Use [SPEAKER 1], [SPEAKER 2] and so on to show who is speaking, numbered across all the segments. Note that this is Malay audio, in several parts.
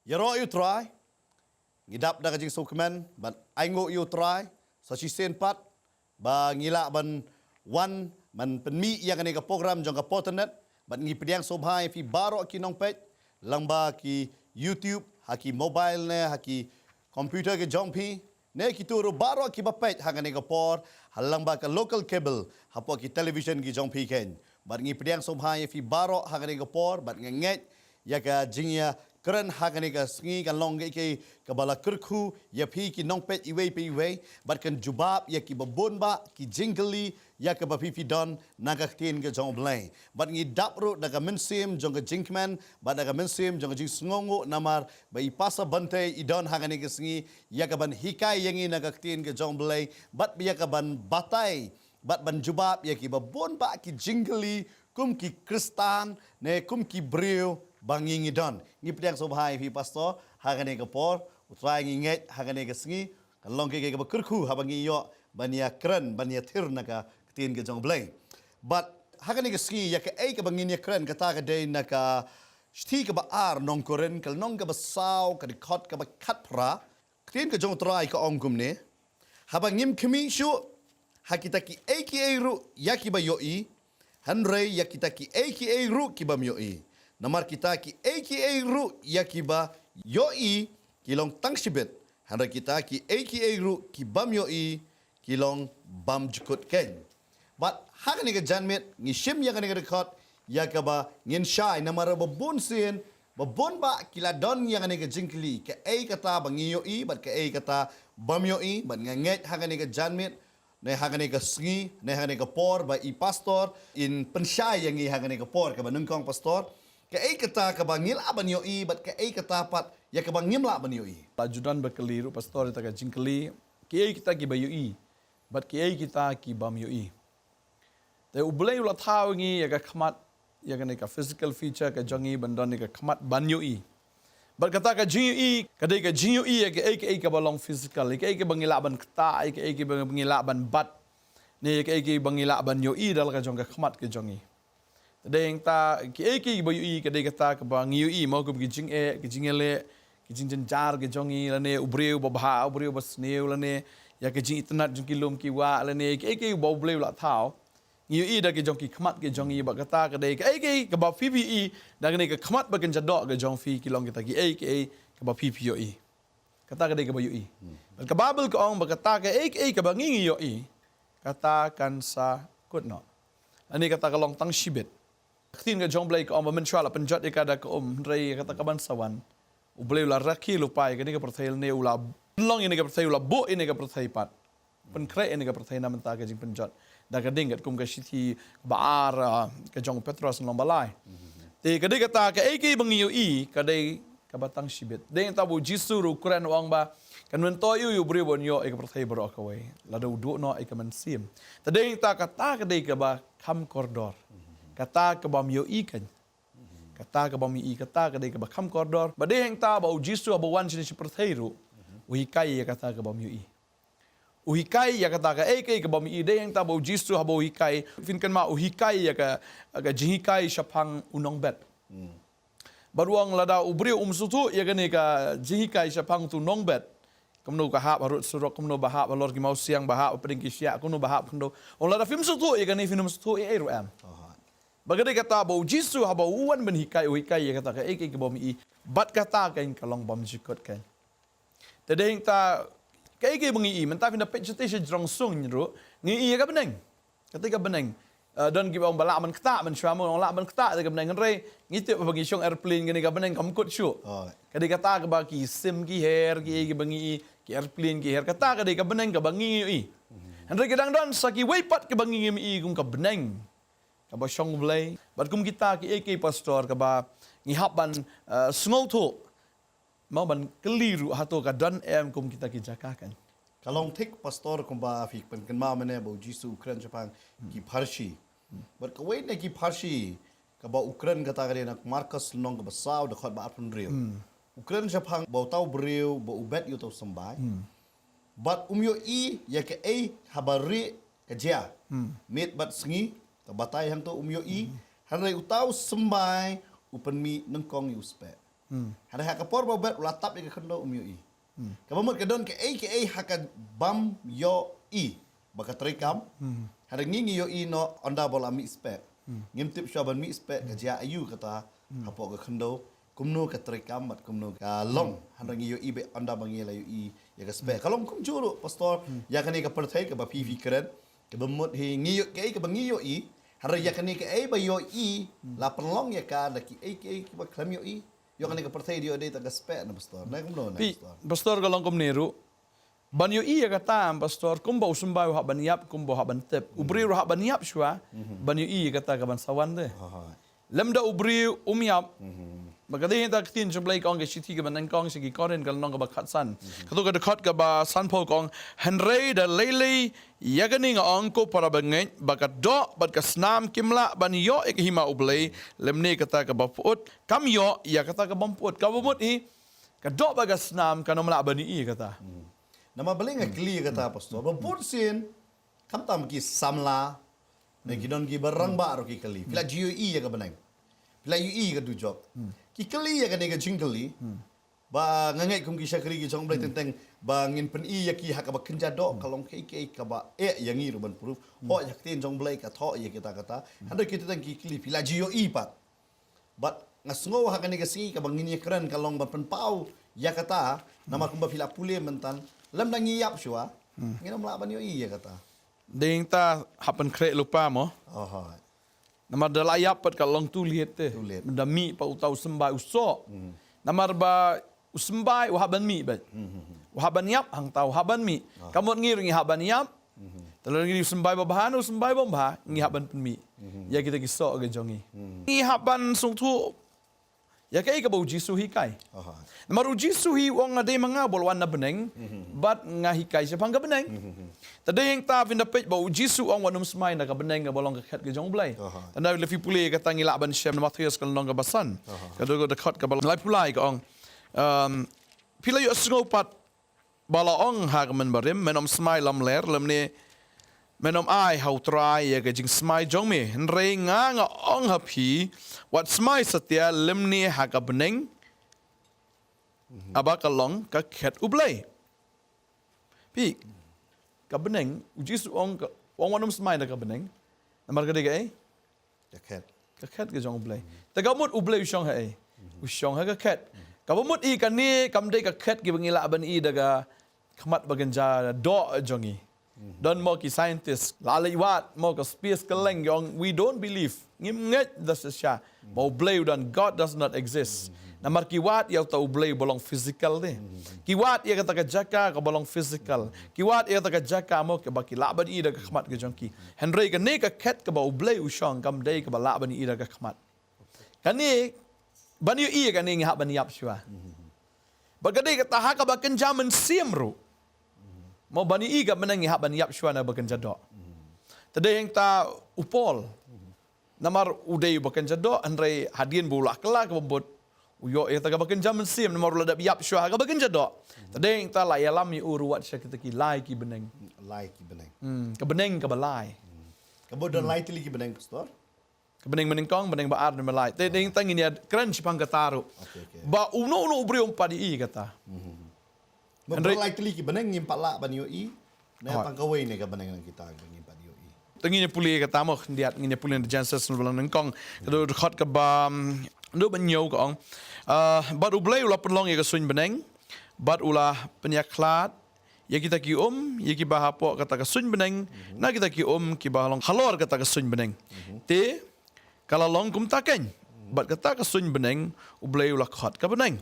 [SPEAKER 1] Yaro you try. Ngidap da kajing sukmen ban aingo you try. Sa si sen pat ba ngila ban one man penmi yang ani ka program jong ka potanet ban ngi pediang sobhai fi baro ki nong pet lamba ki YouTube haki mobile ne haki computer ke jong pi ne ki turu baro ki bapet hangani ka por halang ba ka local cable hapo ki television ki jong pi ken ban ngi pediang sobhai fi baro hangani ka por ban nget ya ka jingya keren hagani ka sngi kan long ke kabala kurku ya phi ki nong pet iwe pe iwe bat kan jubab ya ki babon ba ki jingli ya ka ba fi don naga tin ke jong blai bat ngi dapro daga mensim jong ka jinkman bat daga mensim jong jing sngongo namar ba ipasa bante idon hagani ka sngi ya ka ban hikai yangi naga tin ke jong blai bat ya ka ban batai bat ban jubab ya ki babon ba ki jingli kum ki kristan ne kum ki breu bangi ngidon ngi pediang sobhai fi pastor hagane ka por utrai ngi nget hagane ka sngi kalong ke ka kurku habangi yo bania kren bania thir naka tin ke jong blai but hagane ka sngi ya ka ai ka bangi ni kren ka ta ka de naka sti ka ba ar nong koren kal nong ka ba saw ka di khot ka ba khat pra tin ka jong trai ka ong kum ne habangim khmi shu hakita ki ai ru ya ki ba yo i hanre ya kita ki ai ru ki ba myo i Namar kita ki aka ru yakiba yoi kilong tangsibet. Handa kita ki aka ru ki bam yoi kilong bam jukut ken. But hakani ka janmet ngishim yakani ka rekod yakaba ngin shai namara babon sin babon ba kila don yakani ka jingkli ka ai kata bangi yoi but ka ai kata bam yoi but nganget hakani ka janmet ne hakani ka sngi ne hakani ka por ba I pastor in pensyai yang I hakani ka por ka banungkong pastor ke ai kata ka bangil aban yo I bat ke ai kata pat ya ka bangim la ban yo I
[SPEAKER 2] Tajudan berkeliru pastor kita jingkeli ke ai kita ki bayu I bat ke ai kita ki bam yo I te ublei ula thawngi ya ka khmat ya ka physical feature ka jongi bandon ka khmat ban yo I bat kata ka jing yo I ka dei ka jing yo I ya ke ai ka balong physical ke ai ka bangila ban kta ke ai ka bangila ban bat ne ke ai ka bangila ban yo I dal ka jong ka khmat ka jongi Tadeng ta ki eki bayu I kadai kata ka bang yu I mau ke jing ele ke jing jar ke jongi lane ubreu babha ubreu basneu lane ya ke jing itnat jong kilom ki wa lane ke eki bau bleu la thau yu I da ke jong ki khmat ke jongi ba kata kadai ke eki ka ba PPE da ke ka khmat ba ke jadok ke jong fi kilong kita ki eki ka ba PPE kata kadai ka bayu I ka babel ka ong ba kata ke eki ka ba ngi yu I kata kan sa kut no ani kata ka long tang shibet Ketin ka jong blai ka om mensuala penjat ikada ka rei kata ka bansawan u blai la rakhi lupai ka ni ka perthai ne ula long ini ka perthai ula bo ini ka perthai pat pen kre ini ka perthai na menta ka jing penjat da ka dingat kum ka siti baar ka jong petros long balai te ka de kata ka eki bangi yu I ka de ka batang shibet de ta bu jisu ru kuran wang ba kan men to yu bri bon yo e ka perthai bro ka we la do du no e ka men sim ta de ta ka de ka ba kham kordor kata ke bam yo I kan kata ke bam I kata ke de ke bakam koridor ba de heng ta ba ujisu ba wan sini seperthairu uhikai ya kata ke bam yo I uhikai ya kata ke ke bam I de heng ta ba ujisu ba uhikai fin kan ma uhikai ya ka jihikai shapang unong bet baruang lada ubriu sutu ya kan ka jihikai shapang tu nong bet kamno ka hap harut surok kamno bahap balor ki mau siang bahap peding ki sia kamno bahap kamno on lada film sutu ya kan film sutu e ru am Bagade kata bau jisu haba uwan ben hikai ya kata ka eki ke bom I bat kata kain kalong bom jikot kan tade hing ta ka eki bengi I menta pinda pet station jrong sung ru ngi I ka beneng ketika beneng don ki bom balak man kta man shamo on lak man kta ka beneng re ngiti bagi syong airplane gani ka beneng kam kut shu kade kata ka baki sim ki her ki eki bengi I ki airplane ki her kata kade ka beneng ka bangi I andre kedang don saki weipat ke bangi I kum ka beneng kaba syong blai bat kum kita ki eki pastor kaba ngihap ban sngow tho mau ban keliru hato ka dan kum kita ki jakakan
[SPEAKER 1] kalong tik pastor kumba fik pen kan ma mane bo jisu ukran japang ki pharshi bat ka wait ne ki pharshi kaba ukran kata ka nak marcus nong ka basaw de khot ba apun real ukran japang bo taw breu bo ubet yu taw sambai bat umyo I ya ke ai habari ka jia mit bat sngi Tabatay hang to umyo I hanray utaw sembay upan mi nengkong yu spek. Hada hak kapor babet ulatap ya kendo yu i. Kabamut kedon ke ai hak bam yo i baka trikam. Hada ngingi yo i no onda bola mi spek. Ngimtip syaban mi spek ka ja ayu kata hapok ka kendo kumno ka trikam mat kumno ka long. Hada ngi yo i be onda bangi la yo i ya ka spek. Kalong kum juro pastor ya kani ka perthai ka ba pivi keren. Kabamut hi ngi yo ke ka bangi yo i Hara ya kani ke ba yo i la penlong ya ka da ki ke ba klam yo i yo kani ka perthai dio de ta ka spek na pastor na kumno na
[SPEAKER 2] Pi
[SPEAKER 1] pastor.
[SPEAKER 2] pastor kalong kum niru. Ban yo i ka tam pastor kum ba usumbai ha ban yap kum ba ha ban tep. Ubri ha ban yap shwa ban yo i kata ka ban sawan de. Lemda ubri yap. Bagadi ta tin jumlai kong ke shiti ke ban kong sigi koren kal nong ka ba khat san. Katu ka dekat ka ba san po kong henrei da lele yagani nga angko para bangai bakat do bat ka snam kimla ban yo ek hima ublei lemne kata ka ba put kam yo ya kata ka bam put ka bumut i ka do baga snam ka nomla bani i kata.
[SPEAKER 1] Nama baling nga kli kata pastor. Ba sin kam tam ki samla ne gidon ki barang ba ro ki kli. Pila gio i ya ka banai. Pila yu i ka du job. Ki kli ya ka ne ka jingkali. Ba ngangai kum ki syakri ki jong blai tentang ba ngin pen i ya ki hak ba kenja do kalong ke ka ba yang i ruban proof. Ho yak tin jong blai ka tho ya kita kata. Handa kita tang ki kli pila gio i pat. But ngasngo hak ne ka si ka bangin ya keren kalong ba pen pau ya kata nama kum ba pila pule mentan. Lam dah ngiyap syua. Ngina melaban yo iya kata.
[SPEAKER 2] Ding ta hapan kre lupa mo.
[SPEAKER 1] Oh hai.
[SPEAKER 2] Nama dalayap pat kalong tu lihat te.
[SPEAKER 1] Tu lihat.
[SPEAKER 2] Mendami pa utau sembai uso. Nama ba usembai uhaban mi bat. Uhaban yap hang tau haban mi. Kamu ngiringi haban yap. Kalau ngiri sembai babahan sembai bomba ngi haban pen mi. Ya kita kisah ke jongi. Ngi haban sung tu ya kai ka bau jisu hikai.
[SPEAKER 1] Oh hai.
[SPEAKER 2] Maru jisu hi wong ade manga bolwan na beneng. Bat nga hikai siya pang ka beneng. Tadai yang ta vindapit bau jisu ang wanum smai na ka beneng nga bolong ka khat ka jong blai. Tanda lefi pulai ka tangi la ban syam na Matius ka long ka basan. Ka do ka dekat ka bolong lai pulai ka ong. Pila yu asngo pat bala ong ha ka men barim menom smai lam ler lemne menom ai hau try ya ka jing smai jong me. Nrei nga ong hapi wat smai satya lemne ha ka beneng. Aba kalong ka khat ublay. Pi ka beneng ujis ong wanum smai na ka beneng. Namar ka digay
[SPEAKER 1] Dekat.
[SPEAKER 2] ka khat ka jong ublay. Tagamut ublay usyong ha ay. Usyong ha ka khat. Kabumut i kani kamday ka khat ki bangila aban i daga kamat baganja do jongi. Don mo ki scientist laliwat mo ka space ka leng yong we don't believe. Ngimnget das siya. Mo ublay dan God does not exist. Namar kiwat ya ta ublay bolong physical de. Kiwat ya kata jaka ka bolong physical. Kiwat ya kata jaka mo ke baki laban i daga kamat ke jongki. Henry ka ne ka khat ka ba ublay usyong kam day ka ba laban i daga kamat. Kani banyo i ka ne ngihap bani yap syua. Bagade ka taha ka ba kenjaman siamru. Mo bani i ka menang ngihap bani yap syua na ba kenjado. Tadai yang ta upol. Namar uday ba kenjado Henry hadian bulak kala ka bobot uyo ya taga bakin jam sim nomor ladap yap syua ga bakin jado tadeng ta la yalam mi uruwat sya kita ki lai ki beneng
[SPEAKER 1] Lai ki beneng.
[SPEAKER 2] ka beneng ka balai
[SPEAKER 1] Kabo don lai tili ki beneng pastor.
[SPEAKER 2] ka beneng beneng kong beneng ba ar na malai tadeng tangin ya kran sipang kataru
[SPEAKER 1] Okay.
[SPEAKER 2] ba uno ubri padi i kata
[SPEAKER 1] Mo lai tili ki beneng ngimpak la ban yo i. Na pang kawai ne ka beneng nang kita ngimpak yo i.
[SPEAKER 2] tangin ya puli kata mo ndiat ngin ya puli na janses no belang kong kado khot ka ba ndo banyo kong bat ublay ula penlong ya ka suin beneng bat ulah penyaklat ya kita ki ya ki bahapo kata ka suin beneng na kita ki ki bahalong halor kata ka suin beneng te kalau long kum taken bat kata ka suin beneng ublay ulah khot ka beneng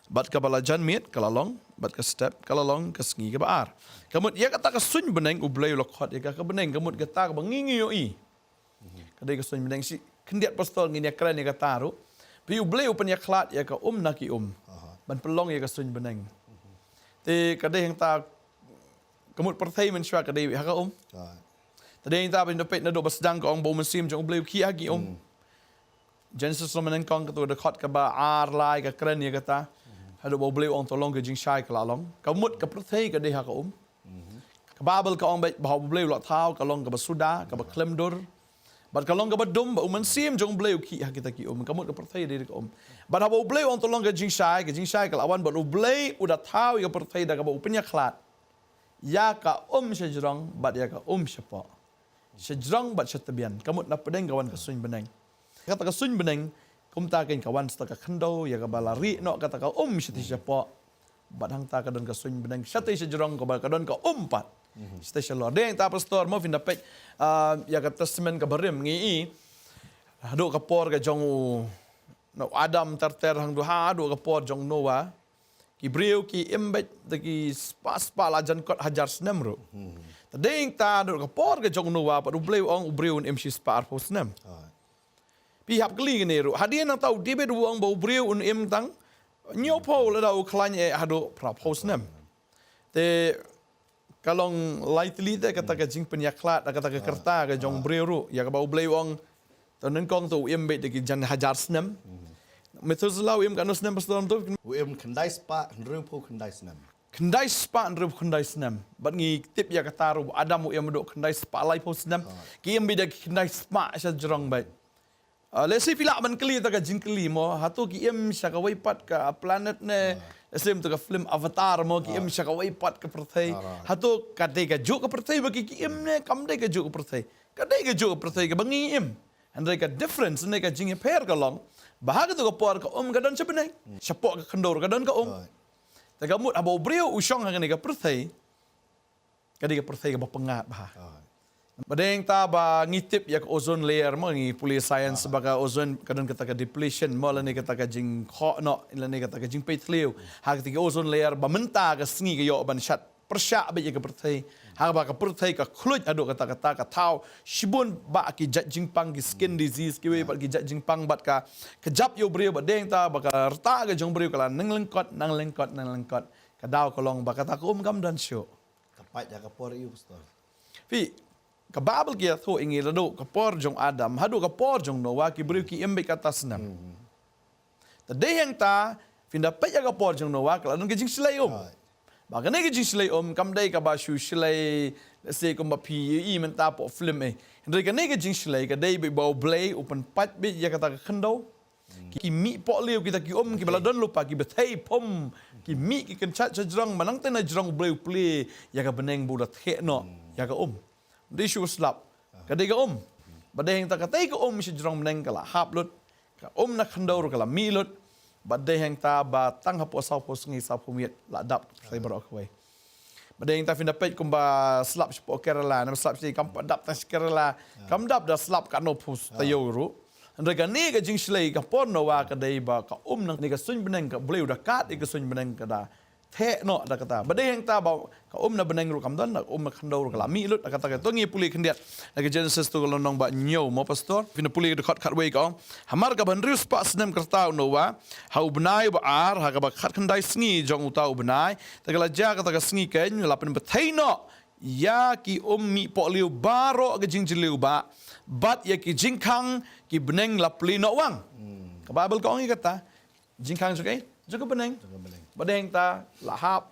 [SPEAKER 2] bat ka balajan mit kalau long bat ka step kalau long ka sngi ka baar kamut ya kata ka suin beneng ublay ulah khot ya ka beneng kamut kata ka bangingi yo i kadai ka suin beneng si kendiat pastol ngin ya kran ya kata ru pi ublay penyaklat ya ka na ki ban pelong ya ka suin beneng te kadai yang ta kamut perthai men syua kadai ha ka tadai yang ta bin dapet na do basdang ka ong bo mesim jong ublay ki agi Genesis lo menen kong katu dekat ka ba ar lai ka kran ya kata hado bo ublay ong tolong ka jing syai ka lalong kamut ka perthai kadai ha ka ka babel ka ong ba ublay lo thau ka long ka basuda ka ba klemdur Bat kalong ka badum ba umansim jong bleu ki kita ki kamut ka pertai diri ka Bat haba bleu on tolong ka jing shai ka lawan bat bleu udah tahu ka pertai da ka ba upenya klat. Ya ka sejrong bat ya ka siapa. Sejrong bat setabian. Kamut na pedeng kawan ka suin beneng. Kata ka suin beneng kumta kain kawan sta ka kendo ya ka balari no kata ka siapa. Bat hang ta ka don ka suin beneng syati sejrong ka ba ka don ka pat. Station luar. Dia yang tak pastor mau fin dapat ya ka testament ka barim ngi hadu ka por ka jong no Adam terter hang du hadu ka por jong Noah ki briu ki embet ki spa lajan kot hajar snem ro. Tadeng ta hadu ka por ka jong Noah pa du bleu ong briu un MC spa po snem. Pihak kali ni ro. Hadian nang tau dibe du ong bau briu un em tang nyopo la dau klanye hadu pra po snem. Te kalong lightly te kata ka jing penyaklat kata ka kerta ka jong breru ya ka bau blewong tonen kong tu embe de ki jan hajar snem metuzlau em kanus nem pastor tu
[SPEAKER 1] kendai spa nrupo kendai senam.
[SPEAKER 2] kendai spa nrup kendai snem bat ngi tip ya kata ru adam em do kendai spa lai po snem ki embe de kendai spa sa jrong bai lesi pila man kli ta ka jing kli mo hatu ki em sa ka wai pat ka planet ne Islam tu ka film Avatar mo ki em siya ka waipat ka perthai. Hato kadai ka juk ka perthai bagi ki em ne kamdai ka juk ka perthai. Kadai ka juk ka perthai ka bangi em. Andai ka difference ne ka jinge per ka long. Bahaga tu ka por ka ka don sebenai. Syapok ka kendor ka don ka Ta ka mut abo brio usong ka ni ka perthai. Kadai ka perthai ka bapengat bah. Badeng ta ba ngitip yak ozone layer mo ngi puli science sebagai ozone kadang kata ka depletion mo la ni kata ka jing kho no la ni kata ka jing petleu ha kata ozone layer ba menta ka sngi ka yo ban shat persya ba ka perthai ha ba ka perthai ka khluj ado kata tau shibun ba ki jat jing pang ki skin disease ki we ba ki jat jing pang bat ka kejap yo brio badeng ta ba ka rta ka jong brio kala nang lengkot ka daw kolong ba kata ko kam dan syo
[SPEAKER 1] Kapat ya kapor iu pastor.
[SPEAKER 2] Pi ka Bible kia tu ingi lado ka por jong Adam hadu ka por jong Noah ki beri ki embe kata senam. Tadeh yang ta finda pe ka por jong Noah kala nun ke jing silai Ba ka ne ke jing silai kam dai ka ba shu silai se ko ma pi i men ta po film Ndai ka ne ke jing silai ka dai be bau blay open pat be ya kata ka khendo. Ki mi po liu kita ki ki bala don lupa ki bethai pom ki mi ki kenchat jrong manang tena jrong blay play ya ka beneng bu da the no ya ka Di syu slap. Kadai ka Badai yang tak katai ka si jrong meneng kala hap lut. Ka na khandor kala mi lut. Badai yang ta ba tang hapo sa po sngi sa po miet la dap sai barok wai. Badai yang ta finda pet kumba slap po Kerala nam slap si kam dap ta Kerala. Kam dap da slap ka no pus tayo ru. Andai ka ni ka jing slay ka pon no wa kadai ba ka nang ni ka sun beneng ka bleu da kat ka sun beneng ka da. The no da kata badai yang ta ba ka na beneng ru kam don na na khandor kala mi lut kata ka to ngi puli khendiat na Genesis tu kalau nong ba nyo mo pastor fina puli de khat wei ka hamar ka ban rius pa snem kerta no wa ha ubnai ba ar ha ka ba khat khandai sngi jong uta ubnai ta kala ja kata ka sngi ken la pen bethai no ya ki mi po liu baro ka jing liu ba bat ya ki jingkang ki beneng la pli no wang ka Bible ka ngi kata jingkang okay juga beneng badeng ta lahap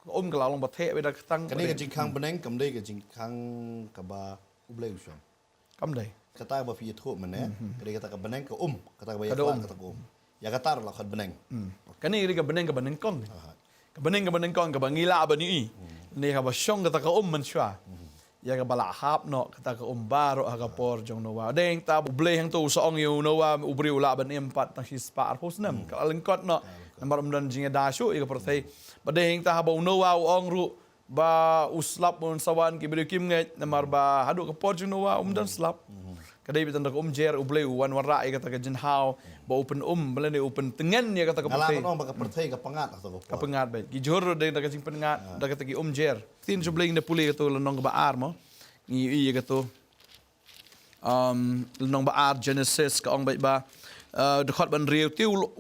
[SPEAKER 2] kalau long bathe beda ketang
[SPEAKER 1] Kani ka jingkang beneng kamdai ka jingkang ka ba ublai usong.
[SPEAKER 2] kam dai
[SPEAKER 1] Kata ba fi thu man Kani kata ka beneng ka kata ka ba
[SPEAKER 2] Kada
[SPEAKER 1] kata ka Ya kata la khat beneng.
[SPEAKER 2] Kani ri ka beneng kong ka beneng kong ka bangila ba ni ni ka ba syong kata ka man sywa ya ka bala hap no kata ka baro ka por jong no wa deng ta ublai hang tu soong yu no wa ubri ula ban empat nang si spa arhos nam ka lengkot no namar umdan jinga dasyo ika perthai badeng ta habau no wa ong ru ba uslap mon sawan ki beri kim ngai namar ba hadu ka por jong no wa umdan slap kadai bitan ka jer ublai wan wara ika ta ka jin hau ba open belane open tengen ya kata ka perthai
[SPEAKER 1] Ngala no ba ka perthai ka pangat atau
[SPEAKER 2] ka pengat ba ki jor de da ka jing pengat da ka ta ki jer tin jubling na puli ka to lanong ba ar mo ngi ka to lanong ba ar Genesis ka ong ba dekat ban riu ti ulo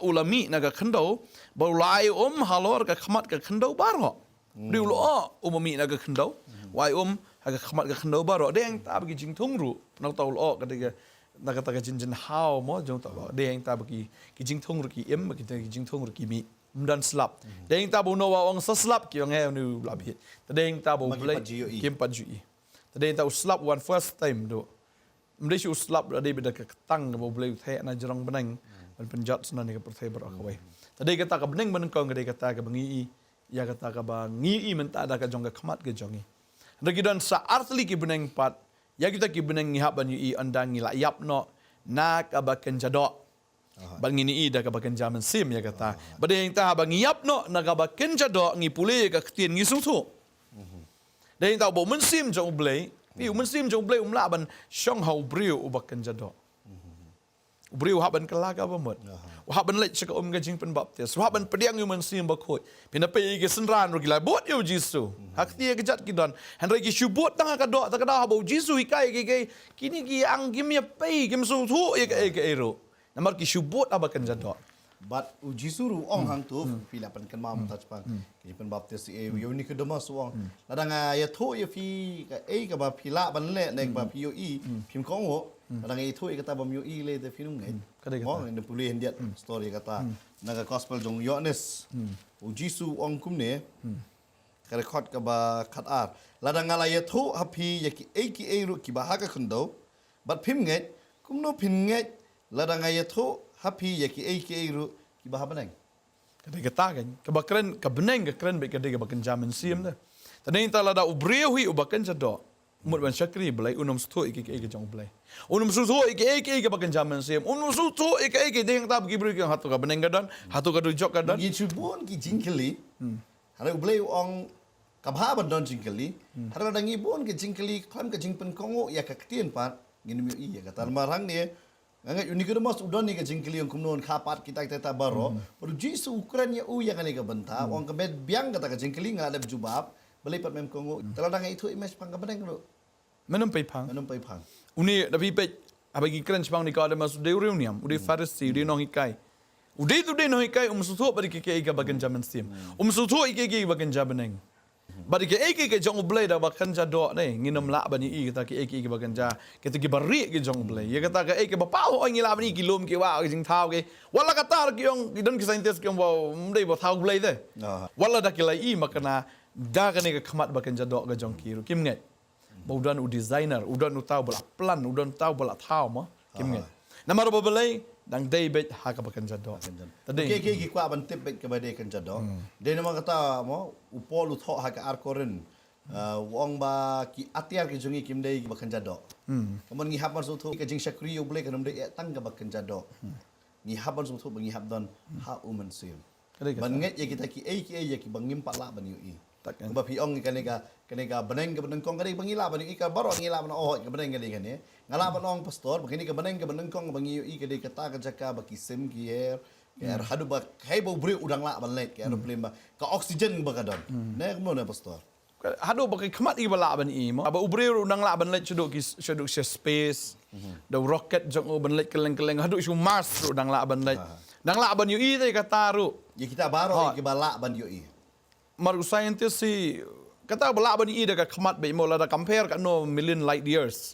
[SPEAKER 2] ulami naga khendo ba lai halor ka khmat ka khendo baro riu ulo umami naga khendo wai haga khmat ka khendo baro deng ta bagi jing thung ru nak tau ulo ka de naga ta ka jin hao mo jong ta deng ta bagi ki jing thung ru ki bagi ta ki jing thung ru ki mi dan slap deng ta bu no wa ong sa slap ki nge nu labi deng ta bu blai kim pat ju ta deng ta slap one first time do Malaysia uslap ada beda ketang ke boleh the na jerang benang ban penjat senan ke perthai berak kawai. Tadi kata ke benang benang kau ngade kata ke bangi ya kata ke bangi menta ada ke jong ke khamat ke jongi. Ragi dan saartli ki benang pat ya kita ki benang ngihap ban yu andang ngila yap no na ka baken jadok. Bangi ni ida ka baken jaman sim ya kata. Badai yang ta bangi yap no na ka baken jadok ngi pulih ka ketien ngi susu. Dan yang tahu bahawa mensim jauh belai, piu mensim jauh belai laban syong hau beriu ubakan jadok. Beriu haban kelaga bamut. Haban lek cakap gajing penbaptis. Haban pediang yu mensim bakut. Pina pe ke senran ro gila bot yu Jisu. Hak dia kejat kidon. Henry ki syubut tang ka dok tak dah bau Jisu ikai ke kini ki ang kim ya pe kim su thu ya ke ero. Namar ki syubut abakan jadok.
[SPEAKER 1] But uji suruh ong hang tu pila pan kan mam touch pan ki pen baptis yo ni ke dema suang ladang ya tho ya fi ka ka ba pila ban le nek ba pi yo phim kong ho ladang tho kata ba yo le te film ngai oh in pulih hendiat story kata naga gospel jong yones uji su ong kum ne ka record ka ba khat ar ladang ala ya tho happy ya ki ru ki ba ha ka khundo but phim ngai kum no phim ngai ladang ya tho happy ya ki ru ki bah benang
[SPEAKER 2] Kadai kata kan kebakran kebeneng ke keren baik kadai kebakan jaman sim dah. Tadi kita lada ubriu hui ubakan jadok. Mut ban syakri belai unum stu iki jong belai. Unum stu iki kebakan jaman sim. Unum stu iki deng tak bagi beri hatu ka beneng gadan, hatu ka dujok gadan.
[SPEAKER 1] Gi chubun ki jingkeli hara ublei ong kabha ban don jingkeli hara dangi bon ki jingkeli klam ka jingpen kongo ya ka ktien pat ngin mi ya kata marang ni Angat unik itu mas udah nih ke jingkili yang kumnon kapat kita baro. Baru jisu ukuran ya yang kan ke benta. Orang kemed biang kata ke jingkili nggak ada berjubab. Belipat mem kongo. Teladang itu image pang kebeneng lo.
[SPEAKER 2] Menum pai pang.
[SPEAKER 1] Menum pai pang.
[SPEAKER 2] Uni tapi pe abagi keren sepang ni kada mas udah reuniam, udah farisi, udah nohikai. Udah itu udah nohikai sutu bari ke bagan jaman sim. Sutu ke bagan jamaneng. Bari ke jong ublay dah bakan jadok ni nginam la bani kita ke bakan ja kita ke bari ke jong ublay ya kata ke bapau oi ngila bani kilom ke wa jing thau ke wala kata ke yong don ke saintis ke wa mdei ba thau ublay de wala dak lai makana da ke ne ke khamat bakan jadok ke jong kiru kim ngai udan u designer udan u tau bala plan udan tau bala thau ma kim ngai namar ba balai dang dei bet ha ka bakan jadok
[SPEAKER 1] tadi ke kwa ban tip bet ke bade kan jadok de nama kata mo upol utho ha ka ar koren wong ba ki atiar ke jongi kim dei bakan jadok kemun ngi hapan sutu ke jing syakri ublay kan dei tang ke bakan jadok ngi hapan sutu bangi hab don ha uman sim ban nget ya kita ki ya ki bangim patla ban yu
[SPEAKER 2] takkan
[SPEAKER 1] ba pi ong kanega beneng ke beneng kong kanega bangila ban ka baro ngila ban oh ke beneng kanega ne ngala ban ong pastor begini ke beneng kong bangi yu kanega kata ka jaka ba ki sim ki air hadu ba kai bo bri udang la ban let ke aeroplane ba ka oksigen ba kadon ne mo ne pastor
[SPEAKER 2] hado pakai khamat i bala ban i mo aba ubre nang la ban let chuduk space the rocket jong ban let keleng hado su mars nang la ban let nang la ban yu i te kata ru
[SPEAKER 1] ya kita baro ke bala ban yu
[SPEAKER 2] Maru scientist si kata bala ban i daga khamat be mo la da compare ka no million light years.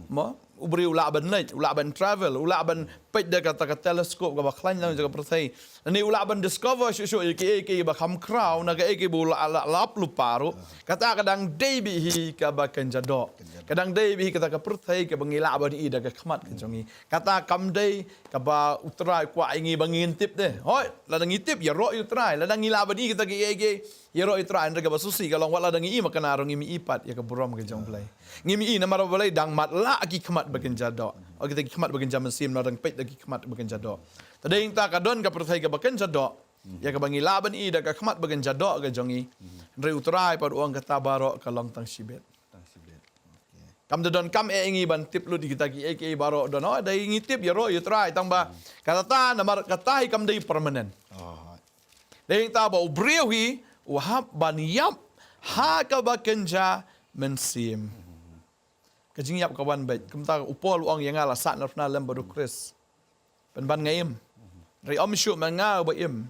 [SPEAKER 2] Mo ubri ula ban travel, ula ban pej daga ta teleskop ga ba klan lang jaga perthai. Ni ula ban discover shu ke ba kham kraw na ga bu lap lu paru. Kata kadang day bi hi ka ba kan jadok. Kadang day bi kata ka perthai ke bangila ban i daga khamat ke jongi. Kata kam day ka ba utrai kwa ingi bangin tip de. Hoi la dang tip ya ro utrai, la dang ila ban i kita ke ya ro utrai ndaga ba susi kalau wala dang i makana ro ngimi ipat ya ka buram ke jong play. Ngimi i na maro balai dang mat la ki khamat bagan jadok. O kita ki khamat bagan jaman sim na dang pet lagi khamat bagan jadok. Tadi yang tak kadon ka perthai ka bagan jadok. Ya ka bangi laban i da ka khamat bagan jadok ka jongi. Ndre utrai pad uang kata barok ka long tang sibet. Kam don kam ingi ban tip lu di kita ki barok don oh dai ingi tip ya ro utrai tang ba. Kata ta na mar kata hi kam dai permanent. Dai yang ta ba ubriwi wahab ban yap ha ka bagan ja mensim. Kajing yap kawan baik. Kemta upol uang yang ala sat nafna lem baru Chris. Ban ngaim. Rai om syuk manga ba im.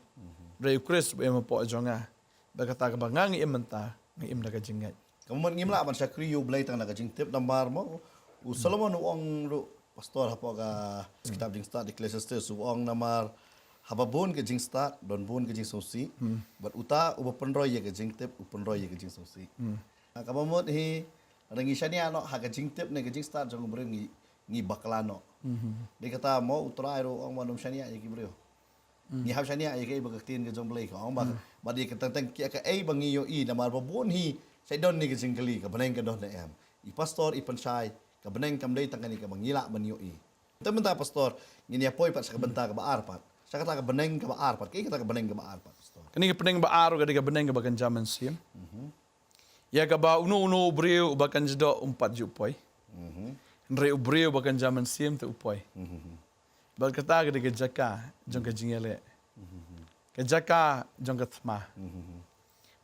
[SPEAKER 2] Rai Chris ba im po jonga. Ba kata ka ba ngang im menta, ngaim da kajingat.
[SPEAKER 1] Kemudian ngimla man syakri yu blay tang na kajing tip nambar mo. Solomon uang ru pastor hapo ka kitab jing start Ecclesiastes uang namar hababun ke jing start don bun ke jing sosi. Bat uta uba penroy ye ke jing tip upenroy ye ke jing sosi. Kamamot hi rangi syania no ha ka jing tip ne ka jing start jong bring ngi baklano. Dia kata mau utrai ro ang manum syania ya kibrio. Ni hab syania ya kai bagaktin ke jong belai ko ang ba dia kata tang kia ka ai bangi yo I namar babon hi sai don ni ke jingkali ka beneng ka don na am. I pastor I pansai ka beneng kam dei tangani ka bangila ban yo I. Temen-temen pastor ngini apoi pat sa benta ka baar pat. Sa kata ka beneng ka baar pat. Kai kata ka beneng ka baar pat pastor.
[SPEAKER 2] Kani ka peneng ba aro kadi ka beneng ka bakan jaman sim. Ya ka ba uno ubreu bakan jdo 4 jupoy. Nre ubreu bakan jaman sim te upoy. Bal kata kadi ka jaka jong ka jingele. Ka jaka jong ka thma.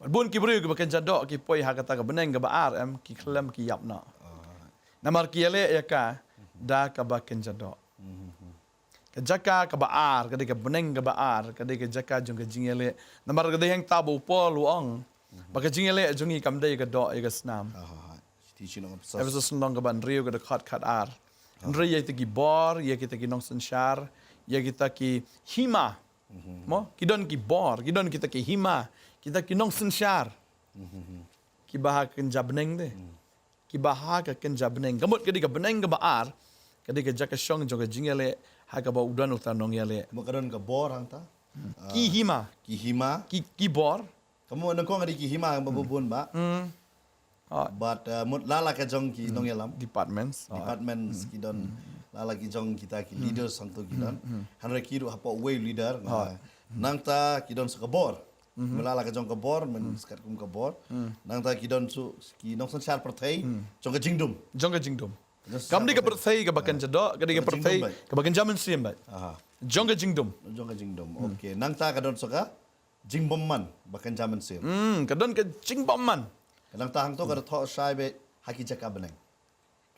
[SPEAKER 2] Bun ki breu ka bakan jado ki poy ha kata ka beneng ka baar am ki khlem ki yapna. Namar ki ele ya ka da ka bakan jado. Kajaka ka baar, kadi ka beneng ka baar, kadi ka jaka jong ka jingele. Namar kadi hang tabo po luang. Baka jingele jong I kamday ka do I ka snam.
[SPEAKER 1] Teaching of
[SPEAKER 2] Ever so snong ka ban rio ka da kat ar. Nri ya kita ki bor, ya kita ki nong sansyar, ya kita ki hima. Mo, kidon ki bor, kidon kita ki hima, kita ki nong sansyar. Ki baha kan jabneng de. Ki baha ka kan jabneng. Kamot kadi ka beneng ka baar, kadi ka jaka syong jong ka jingele. Haka ba udan utan nong yale.
[SPEAKER 1] Makaron ka bor hang ta.
[SPEAKER 2] Ki hima.
[SPEAKER 1] Kihima.
[SPEAKER 2] Ki bor.
[SPEAKER 1] Kamu nang ko ngadi kihima ang babubun ba? But mut lala ka jong ki nong yalam.
[SPEAKER 2] Departments.
[SPEAKER 1] Departments ki don lala ki jong kita ki leaders sang tu ki don. Hanre ki ru hapa way leader. Nang ta ki don sa ka bor. Melala ka jong ka bor men skat kum ka bor. Nang ta ki don su ki nong san syar perthai jong ka jingdum.
[SPEAKER 2] Jong ka jingdom. Kam di ka perthai ka bakan jado, kadi ka perthai ka bakan jaman siem ba. Jong ka jingdom.
[SPEAKER 1] Jong ka jingdum. Okay. Nang ta ka don sa ka jingbom man bakan jaman sim.
[SPEAKER 2] Kadon ka jingbom man.
[SPEAKER 1] Kadang tahang tu kada tho sai be haki jaka beneng.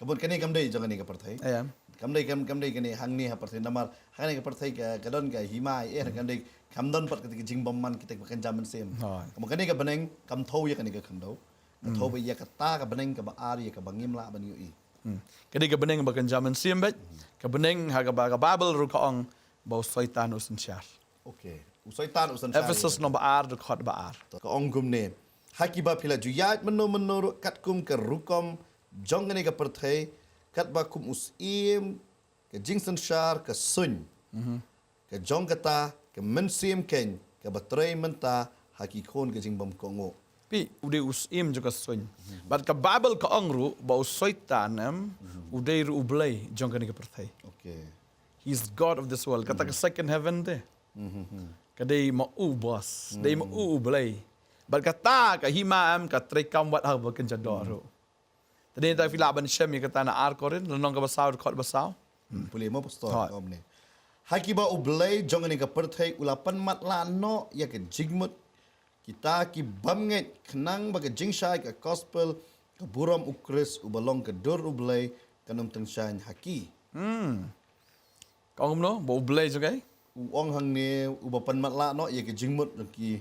[SPEAKER 1] Kabut kani kamdei jong ni ka perthai.
[SPEAKER 2] Ayam.
[SPEAKER 1] Kamdei kani hang ni ha perthai namar hang ni ka perthai ka kadon ka himai kamdei kamdon pat ketika jingbom man kita bakan jaman sim. Kamu kani ka beneng kam thau ya kani ka kamdau. Ka thau be ya ka ta ka beneng ka ba ari ka bangim la ban yu I.
[SPEAKER 2] Kadi ka beneng bakan jaman siem ba. Ka beneng ha ka ba ka babel ru ka ong bau soitan usan syar.
[SPEAKER 1] Okay. Usaitan usan
[SPEAKER 2] Ephesus no baar ru khot baar.
[SPEAKER 1] Ka ongum ne. Haki ba pila juyat menu kat kum ke rukom jong ni ka perthai kat ba kum usim ke jingsan syar ke sun. Ke jong kata ke mensim ken ke batrai menta haki khon ke jingbam kongo.
[SPEAKER 2] Pi ude usim juga soin. Bat ka babel ka ongru bau soitanam ude ru ublay jong ka ni ka perthai.
[SPEAKER 1] Okay.
[SPEAKER 2] He's God of this world. Kata ka second heaven de. Kadai ma ubas, dai ma ublay. Bat kata ka himam ka trekam wat ha bakan jadoro. Tadi ta filaban syam ya kata na ar korin lanong ka basaw khot basaw.
[SPEAKER 1] Boleh mo pastor om ne. Haki ba ublay jong ni ka perthai ulapan matla no ya ke jigmut kita ki bamnget kenang baga jingshai ka gospel ka buram ukris ubalong ka dur ublay kanum tengsyan haki.
[SPEAKER 2] Kau no bau ublay juga.
[SPEAKER 1] Uang hang ni ubapan matla no ya ke jingmut ki.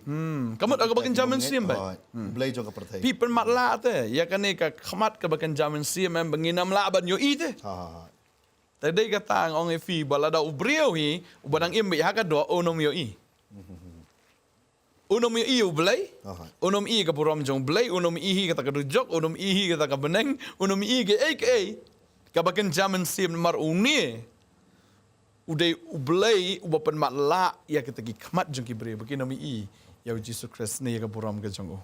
[SPEAKER 2] Kamot aga bakan jaman siem ba.
[SPEAKER 1] Ublay jong ka perthai.
[SPEAKER 2] Pi pen matla te ya kani ka khamat ka bakan jaman siem em banginam la ban yo i te.
[SPEAKER 1] Ha.
[SPEAKER 2] Tadi kata ang ong fi balada ubriu hi ubadang imbe ha ka do onom yo i. Unom i ublay, unom i ka puram jong blay, unom i ka takadujok, unom i ka takabeneng, unom i ka ka bakan jaman sim mar uni. Uday ublay ubapan matla ya kita ki khamat jong ki bre bakin nomi i ya Jesus Christ ne ka puram ka jong o.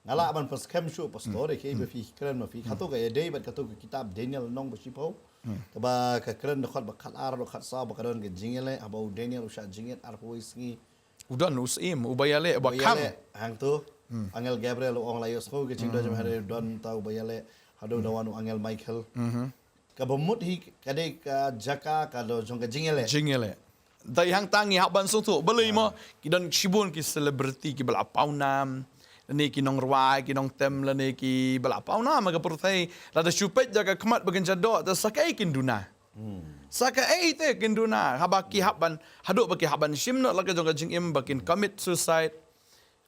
[SPEAKER 1] Ngala ban pas kem shu pastor ke be fi kren ma fi khato ka day bat kato ka kitab Daniel nong ba sipo. Ka ba ka kren khot ba khat ar khat sa ba kadon ke jingele aba Daniel usha jinget ar po isngi.
[SPEAKER 2] Udan usim ubayale ba kam.
[SPEAKER 1] Hang tu Angel Gabriel ong layos ko ke chingdo jam hare don tau bayale hado dawanu Angel Michael. Ka bamut hi kade ka jaka ka do jong ka jingele.
[SPEAKER 2] Jingele. Dai hang tangi hak ban sung tu belai mo kidan shibun ki celebrity ki bala paunam. Lani ki nong ruai ki nong tem lani ki bala paunam ka pertai la da syupet jaga kemat bagan jadok da sakai kin duna. Sakai te kin duna habaki haban haduk baki haban shimno la ka jong ka jingim bakin commit suicide.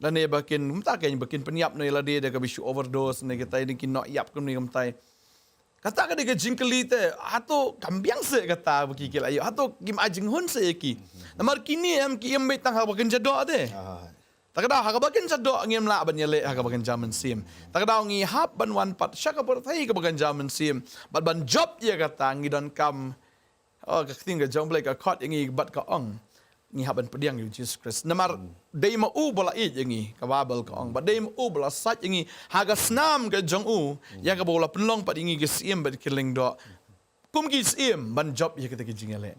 [SPEAKER 2] Lani bakin umta kan bakin peniap no la dia ka bisu overdose ne kita ini kin no yap kun ni umtai. Kata ka dia jingkeli te ato kambiang se kata baki kila ayo ato kim ajing hun se ki. Namar kini am ki em betang ha bakan jadok te. Takadaw hakabagan sa do ngim la ban yale hakabagan jaman sim. Takadaw ngi hap ban wan pat syaka pertai kabagan jaman sim. Ban job ya kata ngi don kam ka ting ka jong blai ka khot ngi bat ka ong. Ngi hap ban pediang yu Jesus Christ. Namar dei ma u bala it ngi ka babal ka ong. Ba dei ma u bala sat ngi haga snam ka jong u ya ka bola penlong pat ngi sim bat kiling do. Kum ki sim ban job ya kata ki jingale.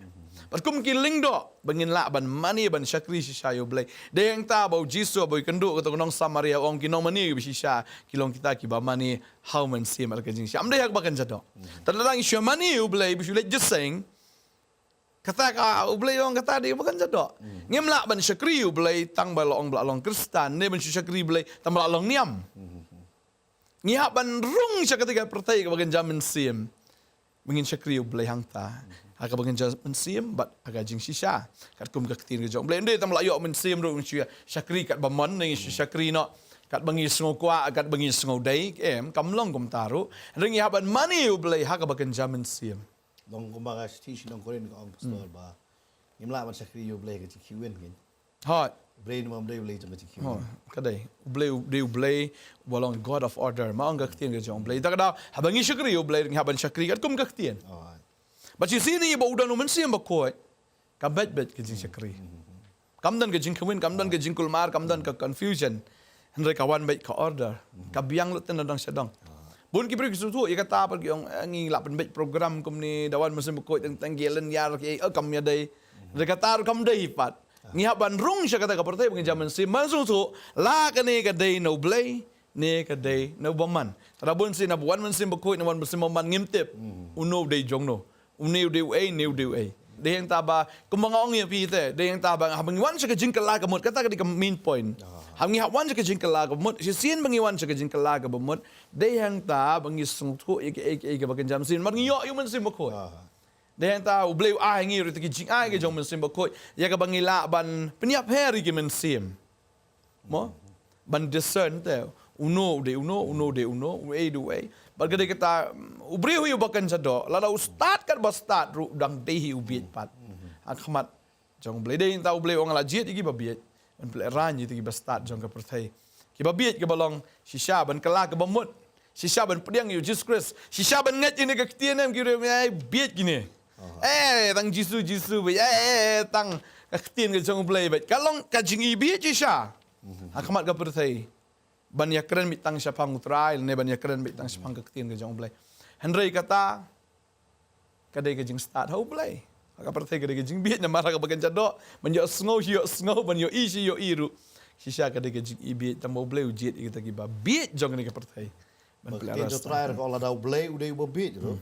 [SPEAKER 2] Pat kum ki ling do bangin la ban mani ban syakri shisha yo blai. De yang ta bau jisu bau kendu kata kunong Samaria ong kinong mani bi shisha kilong kita ki ba mani how man sim al kajing sha. Amde yak bakan jado. Tadang isyu mani yo blai bi let just saying kata ka ublay ong kata di bakan jado. Ngem la ban syakri yo blai tang ba long bla long Kristan ne ban syakri blai tang bla long niam. Ngiha ban rung sya ketika pertai ka bakan jamin sim. Mengin syakri yo blai hang ta. Aka bagan jaman sim bat aga jing shisha kat kum ka tin jong blende tam la yo men sim ro syakri kat bamon ni syakri no kat bangi sngo kwa kat bangi sngo dai em kam long kum taru ring ya ban mani u blai ha ka bagan jaman sim
[SPEAKER 1] dong kumbaga station dong koren ka ang pastor ba ngimla man syakri yo blai ka kiwen gin
[SPEAKER 2] hot
[SPEAKER 1] brain mo blai blai jong ka kiwen
[SPEAKER 2] kadai blai bolong god of order ma ang ka tin jong blai takada ha bangi syakri u blai ring ha ban syakri kat kum ka tin But you see ni ba udan uman siyang bakoy, kabet-bet ka jing syakri. Kamdan ka jing kawin, kamdan ka jing kulmar, kamdan ka confusion. Henry kawan bet ka order. Kabiyang lutin na dang siya dang. Bun ki pergi susu, ia kata apa yung ngi lapan bet program kum ni dawan musim bakoy tentang gelan yar ki kam ya day. Henry kata kam day pat. Ngihaban rung siya kata kapartay pag jaman si masusu la ka ni ka day no blay. Ni ka day no baman. Tarabun si nabuan man sim bakoy nawan musim man ngimtip. Uno day jong no. Uniu diu ay. De yang taba kumanga ong ya pite. De yang taba habang wan sa kajing kalaga mot kata ka di ka main point. Habang wan sa kajing kalaga mot si sin bangi wan sa kajing kalaga mot. De yang ta bangi sungtu ik bagan jam sin mar ngiyo yung man sim bakoy. De yang ta ublay ngi rit kajing ka jong man sim bakoy. Ya ka bangi la ban peniap heri ki man sim. Mo ban discern te uno de way. Bagay kita ubriho yung bakan sa do, lala ustad kat ba start ru dang dehi ubit pat. Akhamat jong blay day ta ublay ong lajit igi babit. Ban play ran igi ba start jong ka perthai. Ki babit ke balong shisha ban kala ke bamut. Shisha ban pediang yu Jesus Christ. Shisha ban ngat ini ka ktienam ki ai bit gini. Tang jisu be tang ka ktien ke jong blay bet. Kalong ka jing ibit shisha. Akhamat ka perthai. Ban yakren mitang siya pang utray, ne ban yakren mitang siya pang kaktin ka jong blay. Henry kata, kadai ka jing start how blay. Akapartay kadai ka jing bit na mara ka bagan jado, ban yo sngo, ban yo ishi, yo iru. Sisya kadai ka jing ibit, tamo blay ujit, kita kiba bit jong ni kapartay. Ban
[SPEAKER 1] Bagay jo try ko la daw blay uday bo bit ro.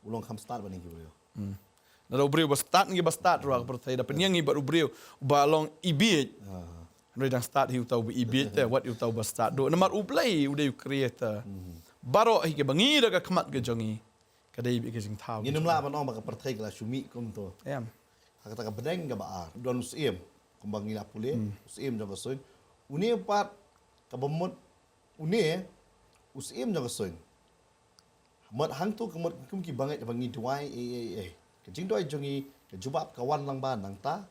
[SPEAKER 1] Ulong kam start ban ni kibo.
[SPEAKER 2] Na daw briw ba start ngi ba start ro kapartay, da penyang iba briw ba long ibit. Henry dang start hiu tau ibit te what hiu tau ba start do namar uplay uday creator baro hi ke bangi da ka khamat ke jongi kadai bi ke jing thau
[SPEAKER 1] Nginum la ban ong ba ka perthai kala sumi kum to.
[SPEAKER 2] em
[SPEAKER 1] Kata ka bedeng ka ba don usim kumbang ngila pule usim jo soin. Uni pat ka bamut uni usim jo soin. Mat hang tu kemut kum ki bangai bangi duai Ke jing duai jongi ke jubab kawan lang ba nang ta.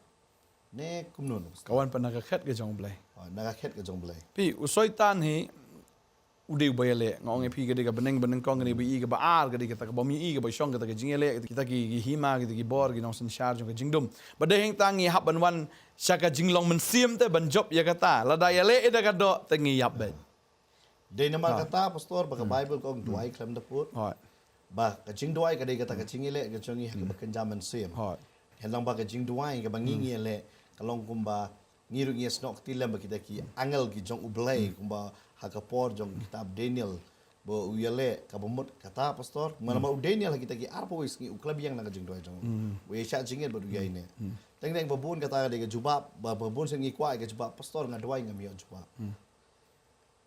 [SPEAKER 1] Ne kumnun.
[SPEAKER 2] kawan pa nakakhet ke jong blay
[SPEAKER 1] Nagakhet ka jong blay.
[SPEAKER 2] pi usoy tan hi uday bayale ngong pi ke ka beneng kong ni bi ka ba ar ke ka ba mi i ka ba shong ka jing ele kita ki hima kita ki bor ki nong sen shar jong ka jing dum ba de heng tangi hap ban wan syaka jing long men sim te ban job ya kata la da yale ida ka do tengi yap bet
[SPEAKER 1] Day naman kata pastor baka Bible kong duai klam da put.
[SPEAKER 2] hot
[SPEAKER 1] Ba ka jing duai ka day kata ka jing ele ka jongi ka bakan jaman sim.
[SPEAKER 2] hot
[SPEAKER 1] Helang ba ka jing duai ka bangingi ele kalong kumba ngiru ngi snok tilam ba kita ki angel ki jong ublay kumba hakapor jong kitab Daniel bo uyale ka bamut kata pastor mana ma Daniel kita ki arpo wis ngi uklabiyang na ka jing duai jong. We sha jingel ba duyai ne. Teng teng babun kata de ka jubab ba babun sen ngi kwa ka jubab pastor nga duai ngam yo jubab.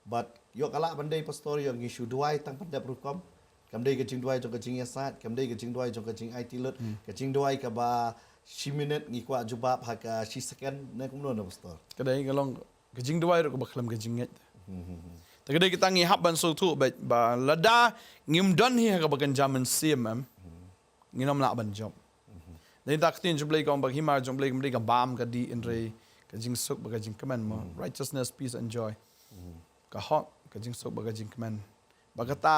[SPEAKER 1] But yo kala bandai pastor yo ngi shu duai tang pandap rukom kam dei ka jing duai jong ka jing yasat kam dei ka jing duai jong ka jing IT lut ka jing duai ka ba 10 minit ngi kwa jubab ha ka 10 second na kum no pastor.
[SPEAKER 2] kadai kalong ke jing duai ro ka baklam ke jing nget ta kadai kita ngi hap ban so tu ba lada ngim don hi ka bagan jaman sim am nginom la ban job dai tak tin jumblai kong bag himar jumblai ka bam ka di inre ka jing suk ba ka jing command mo righteousness peace and joy ka hok ka jing suk ba ka jing command ba ka ta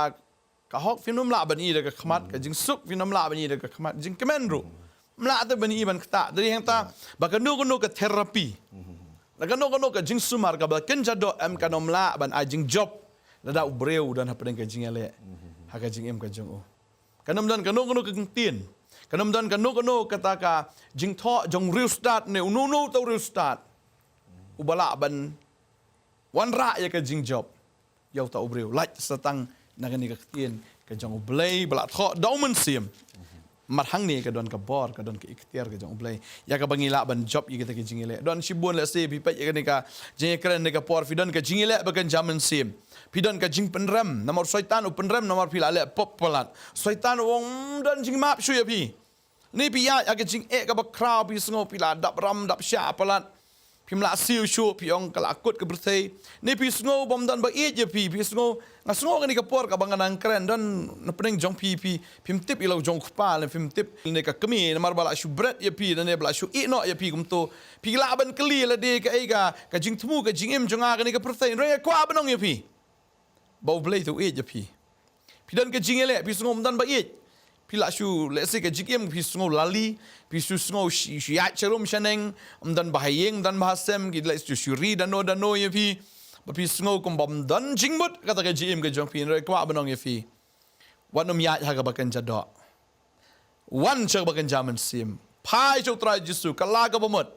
[SPEAKER 2] ka hok finum la ban i da ka khmat ka jing suk finum la ban i da ka khmat jing command ru mla ta ban i ban ta dari hang ta ba ka nu ka therapy la ka nu ka jing sumar ka ba ken jado am ka nom la ban a jing job la da ubreu dan ha pen ka jing ele ha ka jing em ka jong o kanam dan ka nu ka tien kanam dan ka nu kata ka jing tho jong real start ne nu to real start ubala ban wan ra ya ka jing job yau ta ubreu like satang na ka ni ka tien ka jong ublei bala tho daumen sim mar hang ni ka don ka bor ka don ka ikhtiar ka jong ublei ya ka bangila ban job yi kita ki jingile don sibun la se bi pa ya ka ni ka jing kren ni ka por fi don ka jingile ba kan jaman sim pidon ka jing penrem nomor syaitan u penrem nomor pila le pop pelat syaitan wong dan jing map shu ya pi ni pi ya ka jing ka ba kraw pi sngo pila dap ram dap sha pelat pi mla siu shu pi ong kala akut ke berthei ni pi sngo bom dan ba ye pi sngo nga sngo ka ni ka por ka bangan kren dan na pening jong pi pim tip ilo jong kpa le pim tip ni ka kemi nomor bala shu bread ya pi dan ne bala shu i no ya pi kum to pi la ban kli la de ka ka jing tmu ka jing em jonga ka ni ka berthei re kwa banong ya pi bau blai tu je pi dan ke jingele pi sungom dan ba pi la shu le se ke jigem pi sungo lali pi su sungo shi ya cherum shaneng dan ba hayeng dan ba sem ki le shu ri dan no ye pi ba pi sungo kum bom dan jingbut kata ke jim ke jong pi re kwa banong ye pi wanum ya ha ga ba kan jado wan chak ba kan jaman sim pai chok tra jisu kala ga bomot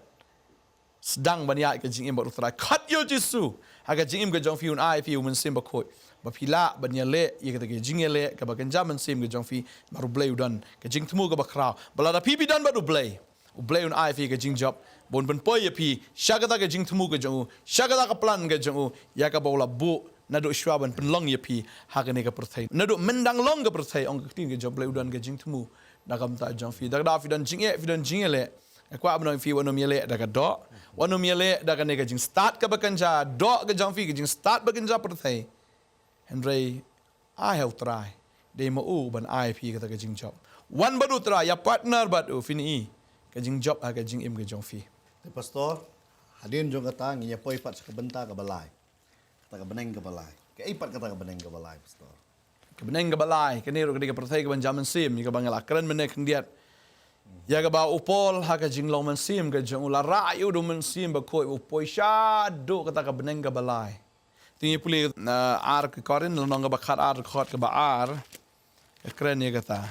[SPEAKER 2] sedang banyak ke jingim ba utrai khat yo jisu ha ga jingim ke jong pi un ai pi un sim ba khoi ba pila ban le ye kata ke jingele ka ba kan jaman sim ke jong fi baru blay udan ke jing temu ka ba kraw bala da pipi dan baru blay u blay un ai fi ke jing job bon ban poi ye pi shagata ke jing temu ke jong shagata ka plan ke jong ya ka ba la bu na do shwa ban pen long ye pi ha ke ne ka perthai na do mendang long ka perthai ong ke tin ke job blay udan ke jing temu da kam ta jong fi da fi dan jingele kwa abno fi wonom yele da ka do wonom yele da ka ne ke jing start ka ba kan ja do ke jong fi ke jing start ba kan ja perthai Henry, I have try. They mau ban I pi kata kajing job. One baru try, ya partner batu fini kajing job kajing im kajong fi.
[SPEAKER 1] Pastor, hadin jong kata nginya poi pat sa kabenta ka balay. Kata ka beneng ka balay. Ka ipat kata ka beneng ka balay, pastor.
[SPEAKER 2] Ka beneng ka balay, kaniro ka perthai ka ban jaman sim, ka bangala keren menek ndiat. Ya ka ba upol ha kajing long man sim kajong la ra yu do man sim ba koi upoi sha do kata ka beneng ka balay. Tingi puli ar ke korin lonong ba khat ar khot ke ba ar keren ye kata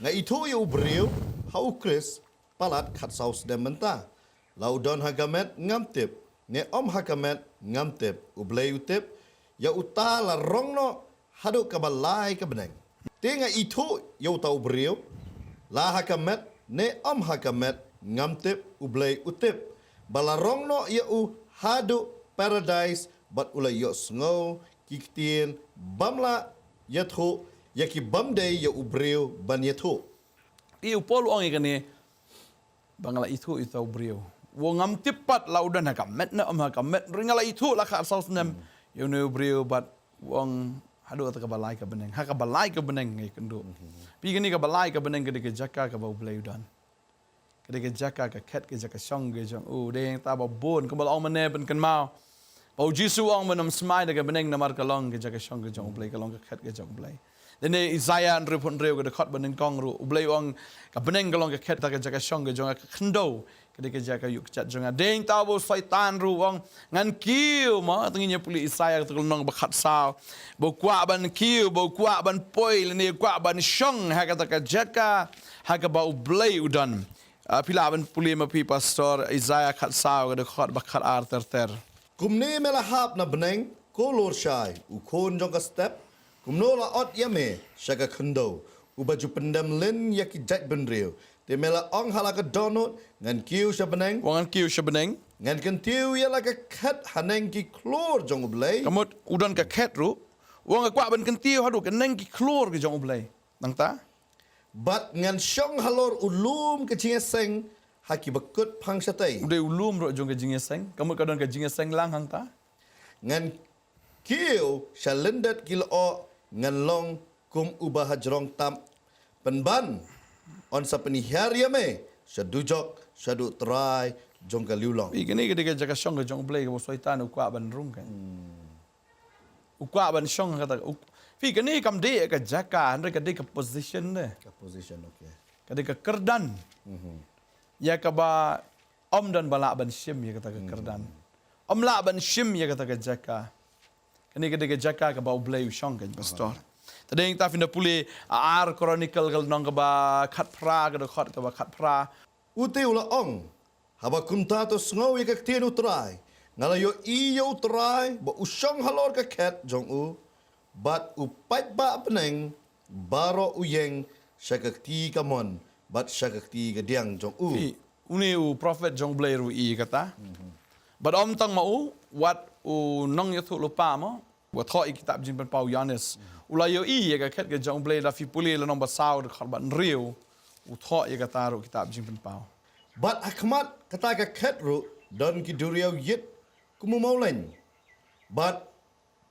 [SPEAKER 1] Nga itu ya ubreu hau Chris palat khat saus dementa laudon hagamet ngamtip ne om hagamet ngamtip ublei utip ya uta la rongno hadu kabalai ke beneng tinga itu ya uta ubreu la hagamet ne om hagamet ngamtip ublei utip balarongno ya u hadu paradise bat ula yo sngo kiktien bamla yatho yaki bamday ya ubreu ban yatho
[SPEAKER 2] i upol ong ikane bangala itu ubreu wo ngam tipat laudan ha kamet na am ha kamet ringala itu la kha saus nem yo ne ubreu bat wong hadu ta ka balai ka beneng ha ka balai ka beneng ngai kendo pi gani ka balai ka beneng ke jaka ka ba ubleu dan ke jaka ka khet ke jaka song ge jong o deng ta ba bon ka bal ong mane ben kan mau Pau Jisu ong menam smai daga beneng namar kalong ke jaga shong ke jong blai kalong ke khat ke jong blai. Dene Isaiah and repon reu ke khat beneng kong ru blai ong ka beneng kalong ke khat daga jaga shong ke jong ke khndo ke jaga yuk chat jong deng ta bo syaitan ru ong ngan kiu ma tenginya puli Isaiah ke kalong ba khat sao. Bo kwa ban kiu bo kwa ban poi le kwa ban shong ha ka jaga ha ka ba blai udan. Pila ban puli ma pi pastor Isaiah khat sao ke khat ba khat ar ter
[SPEAKER 1] kumne mela hap na beneng ko lor shai u kon jong ka step kumno la ot yame shaka khndo u baju pendam len yaki jat benreu te mela ong halaka donot ngan kiu sha beneng
[SPEAKER 2] wangan kiu shabeneng
[SPEAKER 1] ngan kan tiu ya la ka khat haneng ki klor jong blai
[SPEAKER 2] kamot udan ka khet ru wong kwa ban kan tiu hadu kan neng ki klor ke jong blai nang ta
[SPEAKER 1] bat ngan shong halor ulum ke chinga seng haki bakut phang satai
[SPEAKER 2] ude ulum ro jong ke jinge seng kamot kadon ka jinge seng lang hang ta
[SPEAKER 1] ngan kiu shalendat kilo o ngan long kum ubah hajrong tam penban on sapeni haria me shadujok shadu trai jong ka liu long.
[SPEAKER 2] Pi kini ketika jaga syong ke jong blay ke soitan ukwa ban rung kan. Ukwa ban syong kata pi kini kam de ke jaga andre ke de ke position de.
[SPEAKER 1] Ka position okay.
[SPEAKER 2] Ketika kerdan. Ya ke ba om dan balak ban shim ya kata ke kerdan. Om la ban shim ya kata ke jaga. Kini ketika jaga ke ba blay syong kan pastor. Tadi yang ta finda puli ar chronicle kal nong ke ba khat pra ke khot ke ba khat pra.
[SPEAKER 1] Ute ula ong. Haba kunta to sngaw ye ka tien utrai. Ngala yo I yo utrai ba usong halor ka ket jong u. Bat u pait ba peneng baro uyeng syakakti kamon. Bat syakakti ka diang jong u.
[SPEAKER 2] Uni u prophet jong blay ru I kata. But om tang mau wat u nong yo thu lupa mo. Wa tho I kitab jin pen pau Yanis. Ula yo I ye ka ket ke jong blay la fi puli la nong ba saw de khat ban riu. U tho ye kata ru kitab jin pen pau.
[SPEAKER 1] Bat akmat kata ka ket ru don ki duriau yit kumu maulen. Bat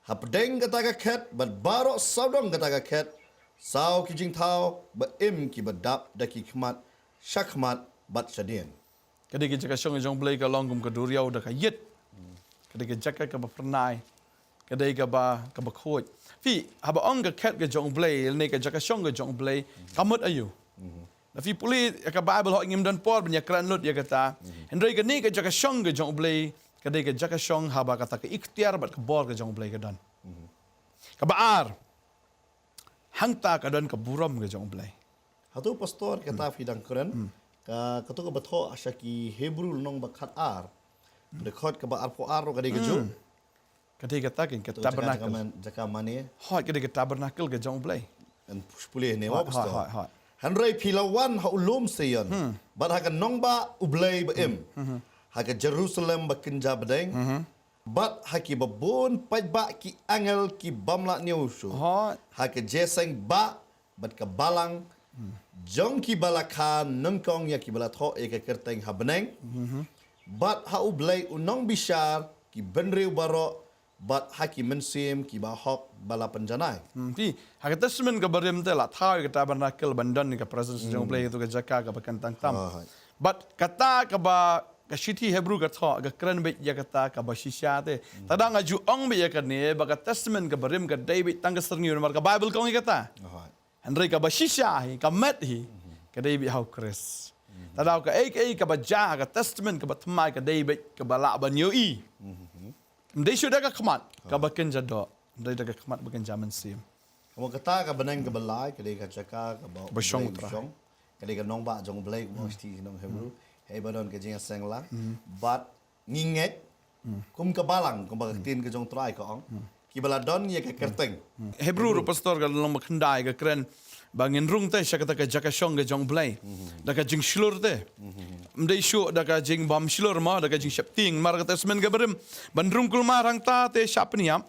[SPEAKER 1] hapdeng kata ka ket bat baro saudong kata ka ket. Saw ki jing tau ba im ki badap daki kmat syakmat bat syadien.
[SPEAKER 2] Kadi ke jaka syong jong blay ka longum ka duriau da ka yit. Kadi ke jaka ka ba pernai. Kadi ka ba khoj. Fi haba ong ka ket ka jong blay ne ka jaka syong ka jong blay kamut ayu. Na fi puli ka Bible hok ngim dan por benya kran lut ya kata. Hendrai ka ni ka jaka syong ka jong blay kadi ka jaka syong haba kata ka ikhtiar bat ka bor ka jong blay ka dan. Ka baar. Hangta ka dan ka buram ka jong blay.
[SPEAKER 1] Hatu pastor kata fidang Quran ka katu ka batho asyaki Hebrew nong bakhat ar. Dekhot ka ba arpo aro kadi keju.
[SPEAKER 2] Kadi kata kin ka tabernacle.
[SPEAKER 1] Jaka mane
[SPEAKER 2] Hot kadi ka tabernacle ka jong blay.
[SPEAKER 1] en pulih ne wa pastor.
[SPEAKER 2] Hot.
[SPEAKER 1] Hanrei pilawan ha ulum seyon. Bat ha ka nong ba ublay ba im. Ha ka Jerusalem ba kinja bedeng. Bat ha ki babun paj ba ki angel ki bamla niusu.
[SPEAKER 2] Hot.
[SPEAKER 1] Ha ka jeseng ba bat ka balang. Jong ki balaka nengkong ya ki balatho e ka kerteng ha beneng. Bat ha ublay unong bishar ki benriu baro. Bat ha ki mensim ki ba hok bala penjanai.
[SPEAKER 2] Ti hak testament ka barim te la thau ka tabernacle bandan ka presence jong blay tu ka jaka ka bakan tang tam. But kata ka ba ka shiti Hebrew ka tho ka kran be ya kata ka ba shisha te. Tadang aju ong be ya ka ne ba ka testament ka barim ka David tang ka serni mar ka Bible kong kata. Henry ka ba shisha hi ka met hi ka David how Chris. Tadaw ka ka ba ja ka testament ka ba tmai ka David ka ba la ba new I. Mdai sudah ka khamat ka bakin jado. Mdai da ka khamat bakin jaman sim.
[SPEAKER 1] Kamu kata ka beneng ka balai ka dei ka jaka ka ba
[SPEAKER 2] Basyong tra.
[SPEAKER 1] ka dei ka nong ba jong blay mo sti nong Hebrew. Hei badon ka jing seng la. Bat nginget kum ka balang kum ba tin ka jong trai ka ong. Ki baladon ye ka kerteng.
[SPEAKER 2] Hebrew ru pastor ka long makhandai ka kren bangin rung te siya kata ka jaka syong ka jong blay. Da ka jing shlur te. Mdai syu da ka jing bam shlur ma da ka jing syapting mar ka tesmen ka barim. Bandrung kulma rang ta te syap niam.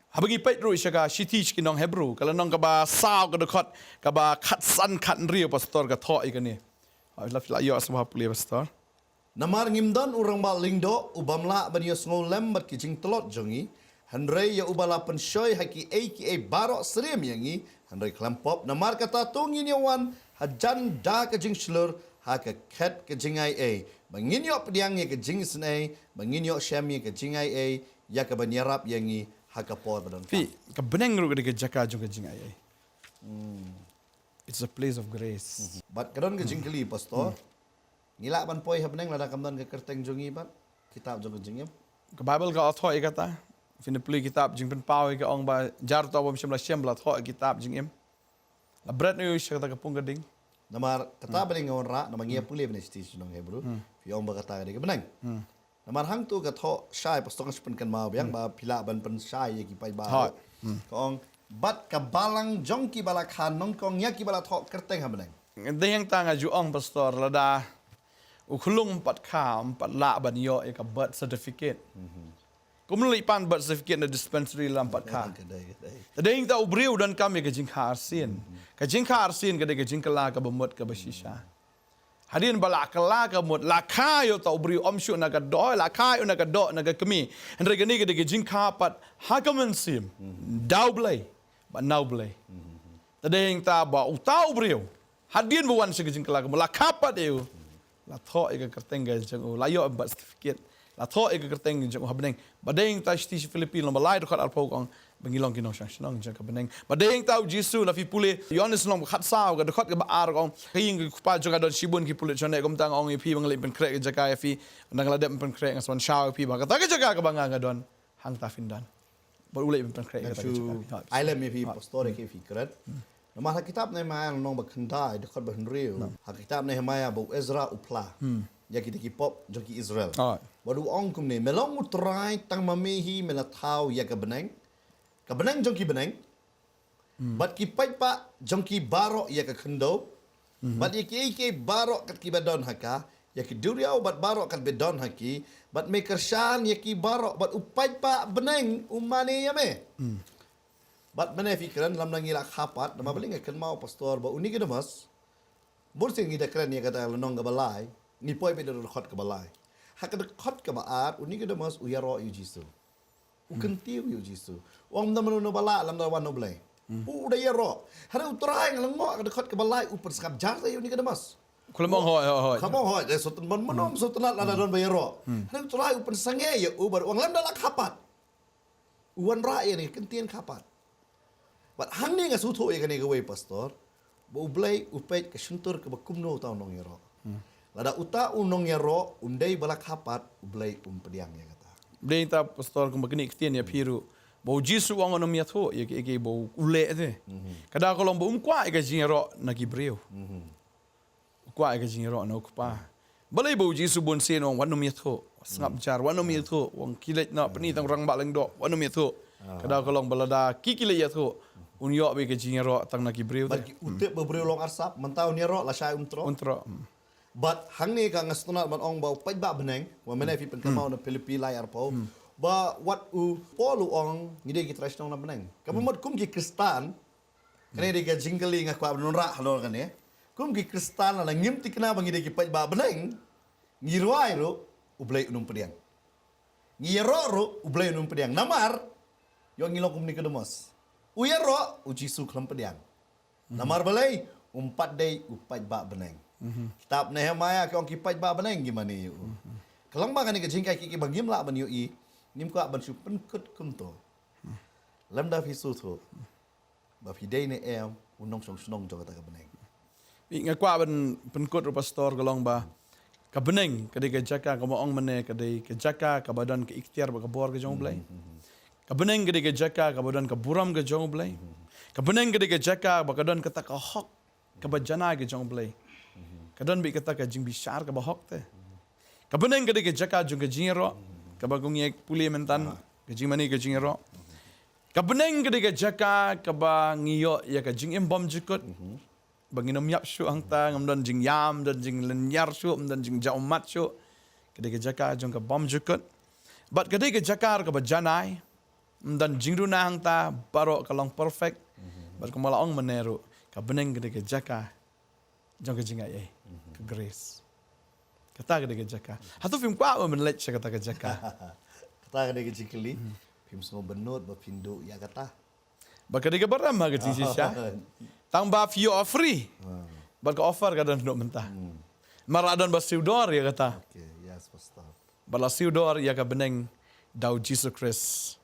[SPEAKER 2] Habagi pait ru siya ka shitich ki nong Hebrew. Kala nong ka ba saw ka dekot ka ba khat san khat riyo pastor ka tho i ka ni. La yo asbah puli pastor.
[SPEAKER 1] Namar ngimdan urang ba lingdo ubamla ban yo sngo lembat ki jing telot jongi. Handrei ya ubala penshoy haki ki baro serem yangi. Handrei klempop namar kata tungin yawan hajan da ka jing shlur ha ka ket ka jing ai. Bangin yo pediang ya ka jing sen ai. Bangin yo syam ya ka jing ai. Ya ka banyarap yangi ha ka por badon.
[SPEAKER 2] Fi ka beneng ru ka jaka jong ka jing ai. It's a place of grace.
[SPEAKER 1] Bat kadon ka jing kali pastor. Ngila ban poi habneng lada kamdan ka kerteng jongi bat. Kitab jong ka jing yam.
[SPEAKER 2] Ka Bible ka atho i kata. Fin puli kitab jing pen pau ka ong ba jar to bom shim la shem la tho kitab jing im. La bread nu shi kata ka pung ka ding.
[SPEAKER 1] Namar kata bening ngon ra namang ia pulih benih sti sunong Hebrew. Fi ong ba kata ka beneng. Namar hang tu ka tho syai pastor ka spen kan mau biang ba pila ban pen syai ki pai ba. Ka ong bat ka balang jong ki bala khan nong kong ya ki bala tho kerteng ha beneng.
[SPEAKER 2] Ding tang aju ong pastor la da ukhulung pat kham pat la ban yo ka birth certificate. Kumuli pan birth certificate na dispensary lampat ka. Tadeng ta ubriu dan kami ka jingka arsin. Ka jingka arsin ka de ka jingkala ka bamut ka basisha. Hadin bala kala ka mut la kayo ta ubriu omshu na ka do la kayo na ka do na ka kami. Andre gani ka de ka jingka pat hakaman sim. Daublay ba naublay. Tadeng ta ba uta ubriu. Hadin buwan sa ka jingkala ka mula kapat eu. la tho ega kerteng ga jang u layo ba certificate la tho ega kerteng jang u habneng badeng ta sti Filipin lo malai khat al pok ong bangilong kinong sang snong jang ka beneng badeng tau jisu la fi pule yones long khat sao ga khat ga ba ar ong king pa jong don shibun ki pule chone gom tang ong pi bang le pen krek jaka fi nang la dem pen krek ngaswan shao pi ba ka ta ga jaka ka banga ga don hang ta findan ba ule pen krek ga ta jaka
[SPEAKER 1] ai le me fi pastor ke fi kret nama ha kitab ne ma nong ba khanda de khot ba hnriu ha kitab ne ma ya bu Ezra upla ya ki ki pop joki Israel wadu ong kum ne melong utrai tang mamehi melatau ya ka beneng jongki beneng bat ki pai pa jongki baro ya ka khndo bat ki ke baro kat ki badon haka ya ki duriau bat baro kat bedon haki bat me kershan ya ki baro bat upai pa beneng umane ya me bat mana fikiran lam nangi la khapat nama baling kan mau pastor ba uni ke demas bur sing ida kran ya kata lenong ga balai ni poi be do khot ga balai hak da khot ga baat uni ke demas uyaro yu jisu ukan tiu yu jisu wang da manu no bala lam da wan no blai da yaro hara utrai ngang ngo ga khot ga balai upar skap jar sa uni ke demas
[SPEAKER 2] kulamong hoi hoi
[SPEAKER 1] kamu hoi de sotan ban manom sotan la don bayaro hara utrai upar sange ya ubar wang lam da la khapat uan ra ya ni kentien khapat But hang ni ngas utho ya kani gawe pastor, bo ublay upet ke suntur ke bakumno tau nong yaro. Lada uta unong yaro undai balak hapat ublay pediang ya kata.
[SPEAKER 2] Blay ta pastor kum bagni ktien ya piru. Bo jisu wang onom ya tho ya ke bo ule te. Kada ko long bo kwa ke jingero na gibreu. Kwa ke jingero na ukpa. Balay bo jisu bon sen wang wanom ya tho. Ngap jar wanom ya tho wang kilet na pani tang rang ba leng do wanom ya tho. Kada ko long balada kikile ya tho. Unyo be ke jingero tang na gibreu te.
[SPEAKER 1] Bagi utep bebreu long arsap mentau ni ro la sai untro.
[SPEAKER 2] Untro.
[SPEAKER 1] But hang ni ka ngastunat man ong bau pai ba beneng wa mena fi pen kamau na Filipi layar po. Ba wat u polu ong ngide ki trash nong na beneng. Kamu mod kum ki kristan. Kene de ka jingli nga kwa benun ra halor kan ya. Kum ki kristan la ngim ti kena bang ngide ki pai ba beneng. Ngirwai ro ublay unum pediang. Ngiro ro ublay unum pediang. Namar yo ngilong kum ni kedemos. Uyaro ujisu kelam pediang. Namar balai umpat day upat ba beneng. Kitab Nehemia ke ong kipat ba beneng gimana yu. Kelang ba kani ke jingkai ki bagim la ban yu i. Nim ka ban su penkut kumto. Lam da fi su tho. Ba fi day ne em unong song snong jo kata ka beneng.
[SPEAKER 2] Ingat kwa ban penkut ru pastor galong ba. Ka beneng kadai ke jaka ka ong mene kadai ke jaka ka badan ke ikhtiar ba ka bor ke jong blai. Kabeneng gede ke jaka kabadan ke buram ke jong blai. Kabeneng gede ke jaka bakadon kata ka hok kabajana ke jong blai. Kadon bi kata ka jing bisar ka bahok te. Kabeneng gede ke jaka jong ke jingero kabagung ye puli mentan ke jing mani ke jingero. Kabeneng gede ke jaka kabangiyo ya ka jing embom jikut. Banginom yap syu angta ngam don jing yam don jing lenyar syu don jing jaumat syu. Gede ke jaka jong ka bom jikut. But gede ke jakar ka bajanai dan jingru na hangta baro kalong perfect bar kumala ong meneru ka beneng gede ke jaka jong ke jinga ye ke grace kata gede ke jaka hatu film kwa men let kata ke jaka
[SPEAKER 1] Kata ka ke jikli. Pim semua benut ba pindu ya kata.
[SPEAKER 2] ba gede ke baram ma ke sisya tang ba fio free bar ka offer ka dan mentah maradon ba siudor ya kata
[SPEAKER 1] Okay, yes pastor.
[SPEAKER 2] bala siudor ya ka beneng dau Jesus Christ.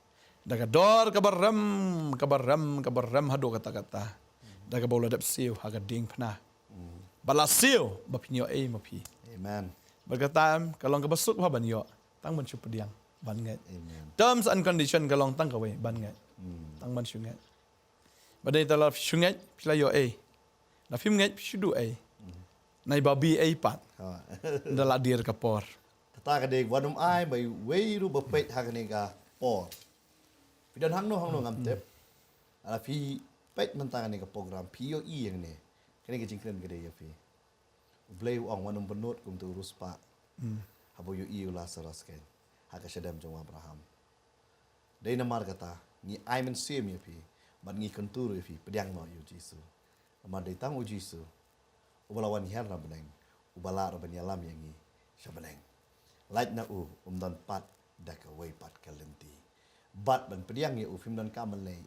[SPEAKER 2] Daga dor kabaram hado kata-kata. Daga bola dap siu haga ding pena. Bala siu bapinyo mapi.
[SPEAKER 1] Amen.
[SPEAKER 2] Berkatam kalong kabasuk ha banyo tang man pediang ban ngai.
[SPEAKER 1] Amen.
[SPEAKER 2] Terms and condition kalong tang kawe ban ngai. Tang man syungai. Badai tala syungai pilayo La film ngai syudu Nai babi pat. Dala dir kapor.
[SPEAKER 1] Kata ka de wanum ai bai weiru ba pet ha ka ka por. Pidan hang no ngamtep. Ala fi pet mentang ni ka program POE yang ni. Kene ke jingkren gede ya fi. Blay ong wanum benut kum tu ruspa. Habo yu i ula sarasken. Ha ka syadam jong Abraham. Dai namar kata ni ai men sim ya fi. Ban ngi kentur ya fi pediang no yu jisu. Amar dai tang u jisu. Ubalawan hiar na beneng. Ubala ra banyalam yang ni syabeneng. Light na dan pat dak away pat kalenti. Bat ban pediang ya film dan kamalay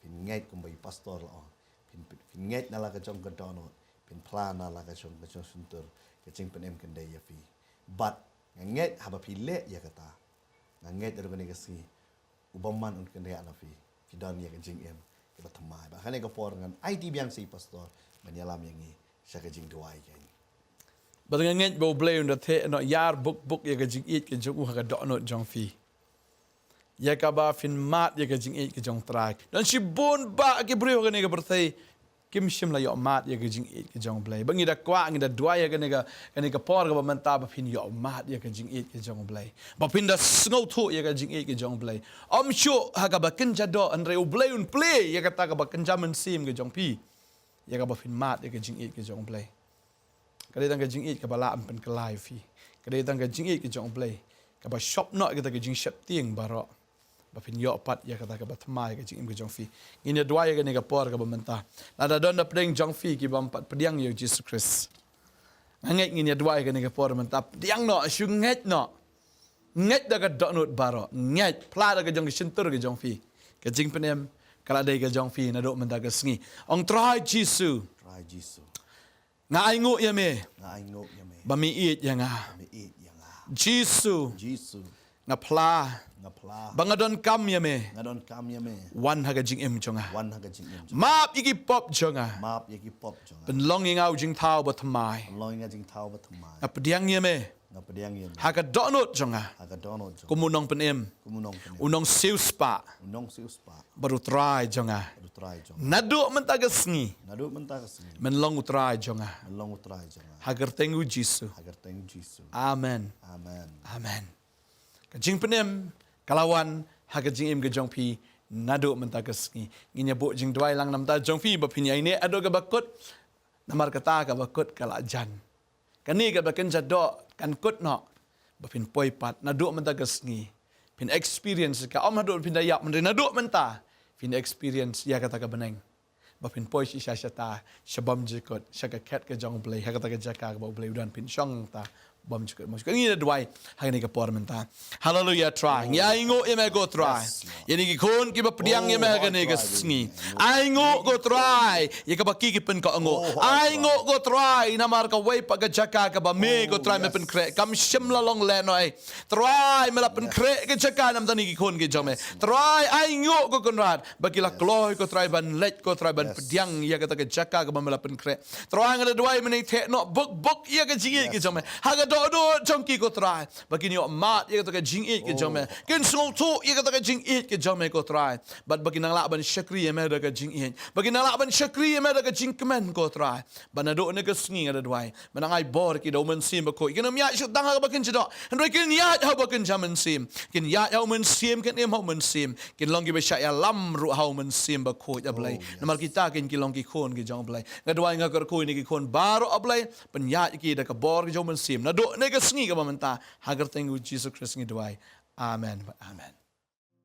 [SPEAKER 1] pin ngait kumbai pastor la pin ngait na la ka jong ka dono pin plan na la ka jong suntur kecing penem kendai ya fi. But nganget haba pile ya kata. Nganget ada kene kasi. Ubaman un kendai ana fi. Fidan ya kecing em. Kita temai. Bahkan yang kapor dengan IT biang si pastor menyalam yang ni saya kecing duai kan.
[SPEAKER 2] Batang nget bau blay unda the no yar buk ya ka jing it ke jong ha ka do no jong fi. Ya ka ba fin mat ya ka jing it ke jong trai. Dan si bon ba ke brio ka ne ka berthai kim shim la yo mat ya ka jing it ke jong blay. Bangi da kwa ngi da dua ya ka ne ka por ka ba man ta ba fin yo mat ya ka jing it ke jong blay. Ba fin da sngo thu ya ka jing it ke jong blay. Om shu ha ka ba ken jado an re blay un play ya ka ta ka ba ken jaman sim ke jong pi. Ya ka ba fin mat ya ka jing it ke jong blay. Kadai tang ka jing it ka bala am pen kelai fi. Kadai tang ka jing it ke jong blay. Ka ba shop not ka ta ka jing shop tieng baro. Ba pin yo pat ya ka ta ka ba tmai ka jing im ka jong fi. Ngin ya dua ya ka ne ka por ka ba menta. Na da don da pedeng jong fi ki ba pat pediang yo Jesus Christ. Nganget ngin ya dua ya ka ne ka por menta. Pediang no shu nget no. Nget da ka do not baro. Nget pla da ka jong shintur ka jong fi. Ka jing penem kala dai ka jong fi na do menta ka sngi. Ong try Jesus.
[SPEAKER 1] Try Jesus.
[SPEAKER 2] Nga ai ngu ya me.
[SPEAKER 1] Nga ai ngok ya me.
[SPEAKER 2] Ba mi it ya nga.
[SPEAKER 1] Me eat yang ah.
[SPEAKER 2] Jesus.
[SPEAKER 1] Jesus.
[SPEAKER 2] Nga pla.
[SPEAKER 1] Nga pla.
[SPEAKER 2] Bangadon kam ya me.
[SPEAKER 1] Nga don kam ya me.
[SPEAKER 2] Wan haga jing im chonga.
[SPEAKER 1] Wan ha ka jing em.
[SPEAKER 2] Map iki pop chonga.
[SPEAKER 1] Map ya ki pop jong.
[SPEAKER 2] Ben longing au jing tau ba thamai.
[SPEAKER 1] Long nga jing tau ba tmai.
[SPEAKER 2] Ap diang ye me.
[SPEAKER 1] Nga pediang ya me.
[SPEAKER 2] Haga donut chonga.
[SPEAKER 1] Aga donot jong.
[SPEAKER 2] Kumunong pen em.
[SPEAKER 1] Kumunong penem.
[SPEAKER 2] Unong siu spa.
[SPEAKER 1] Unong si uspa.
[SPEAKER 2] Baru try chonga.
[SPEAKER 1] Adu try jong.
[SPEAKER 2] Nadu mentagas ngi.
[SPEAKER 1] Nadu mentak sini.
[SPEAKER 2] Men long utry chonga.
[SPEAKER 1] Long utray jong.
[SPEAKER 2] Hagar tengu jisu.
[SPEAKER 1] Agar teng Jesus.
[SPEAKER 2] Amen.
[SPEAKER 1] Amen.
[SPEAKER 2] Amen. Kajing penem kalawan haga jing im ke jong pi nadu mentagas ngi. Nginya bo jing dwai lang nam ta jong pi ba pinya ini ado ka bakut. Namar kata ka bakut kala jan. Kani ka baken jado kan kut no. Bapin poi pat nadu mentagas ngi. Pin experience ka om nadu pin dayak men nadu menta. Pin experience ya kata ka beneng. Bapin poi si syata syabam jikot syaka cat ke jong play hakata ka jaka ka play udan pin syong ta bom jikot mos ngi dwai hagani ka por menta. Hallelujah try. Ya ingo eme go try. Yani ki kon ki ba pediang eme hagani ka sngi. Aingo go try. Ya ka baki ki pen ka ango. Aingo go try namar ka wai pa ka jaka ka ba me go try me pen kre kam shimla long le noi. Try me la pen kre ka jaka nam tani ki kon ki jome. Try aingo go konrad bagi la kloy ko try ban let ko try ban pediang ya ka ta ka jaka ka ba me la pen kre. Try ngada dwai me te no buk ya ka jingi ki jome. Haga do jongki ko try bagi ni mat ya ka ta ka jingi ki jome. Ken song tu ya ka ta ka jingi ki jome ko try. But bagi nang la ban syakri ya me da ka jingi. Bagi nang la ban syakri ya me da ka jingkemen ko try. Banado ne ka sngi ngada dwai. Manangai bor ki do men sim ba ko. Ken ya shu tang ka ba ken jado. Henry ken ya ha ba ken jaman sim. Ken ya ha men sim ken em ha men sim. Ken long ki ba sya ya lam ru ha men sim ba ko ya blai. Namar kita ken ki long ki kon ki jong blai. Ngadwai nga ko ni ki kon baro ablai pen ya ki da ka bor ki jong men sim. Nado ne ka sngi ka ba menta. Hagar tengu Jesus Christ ngi dwai. Amen. Amen.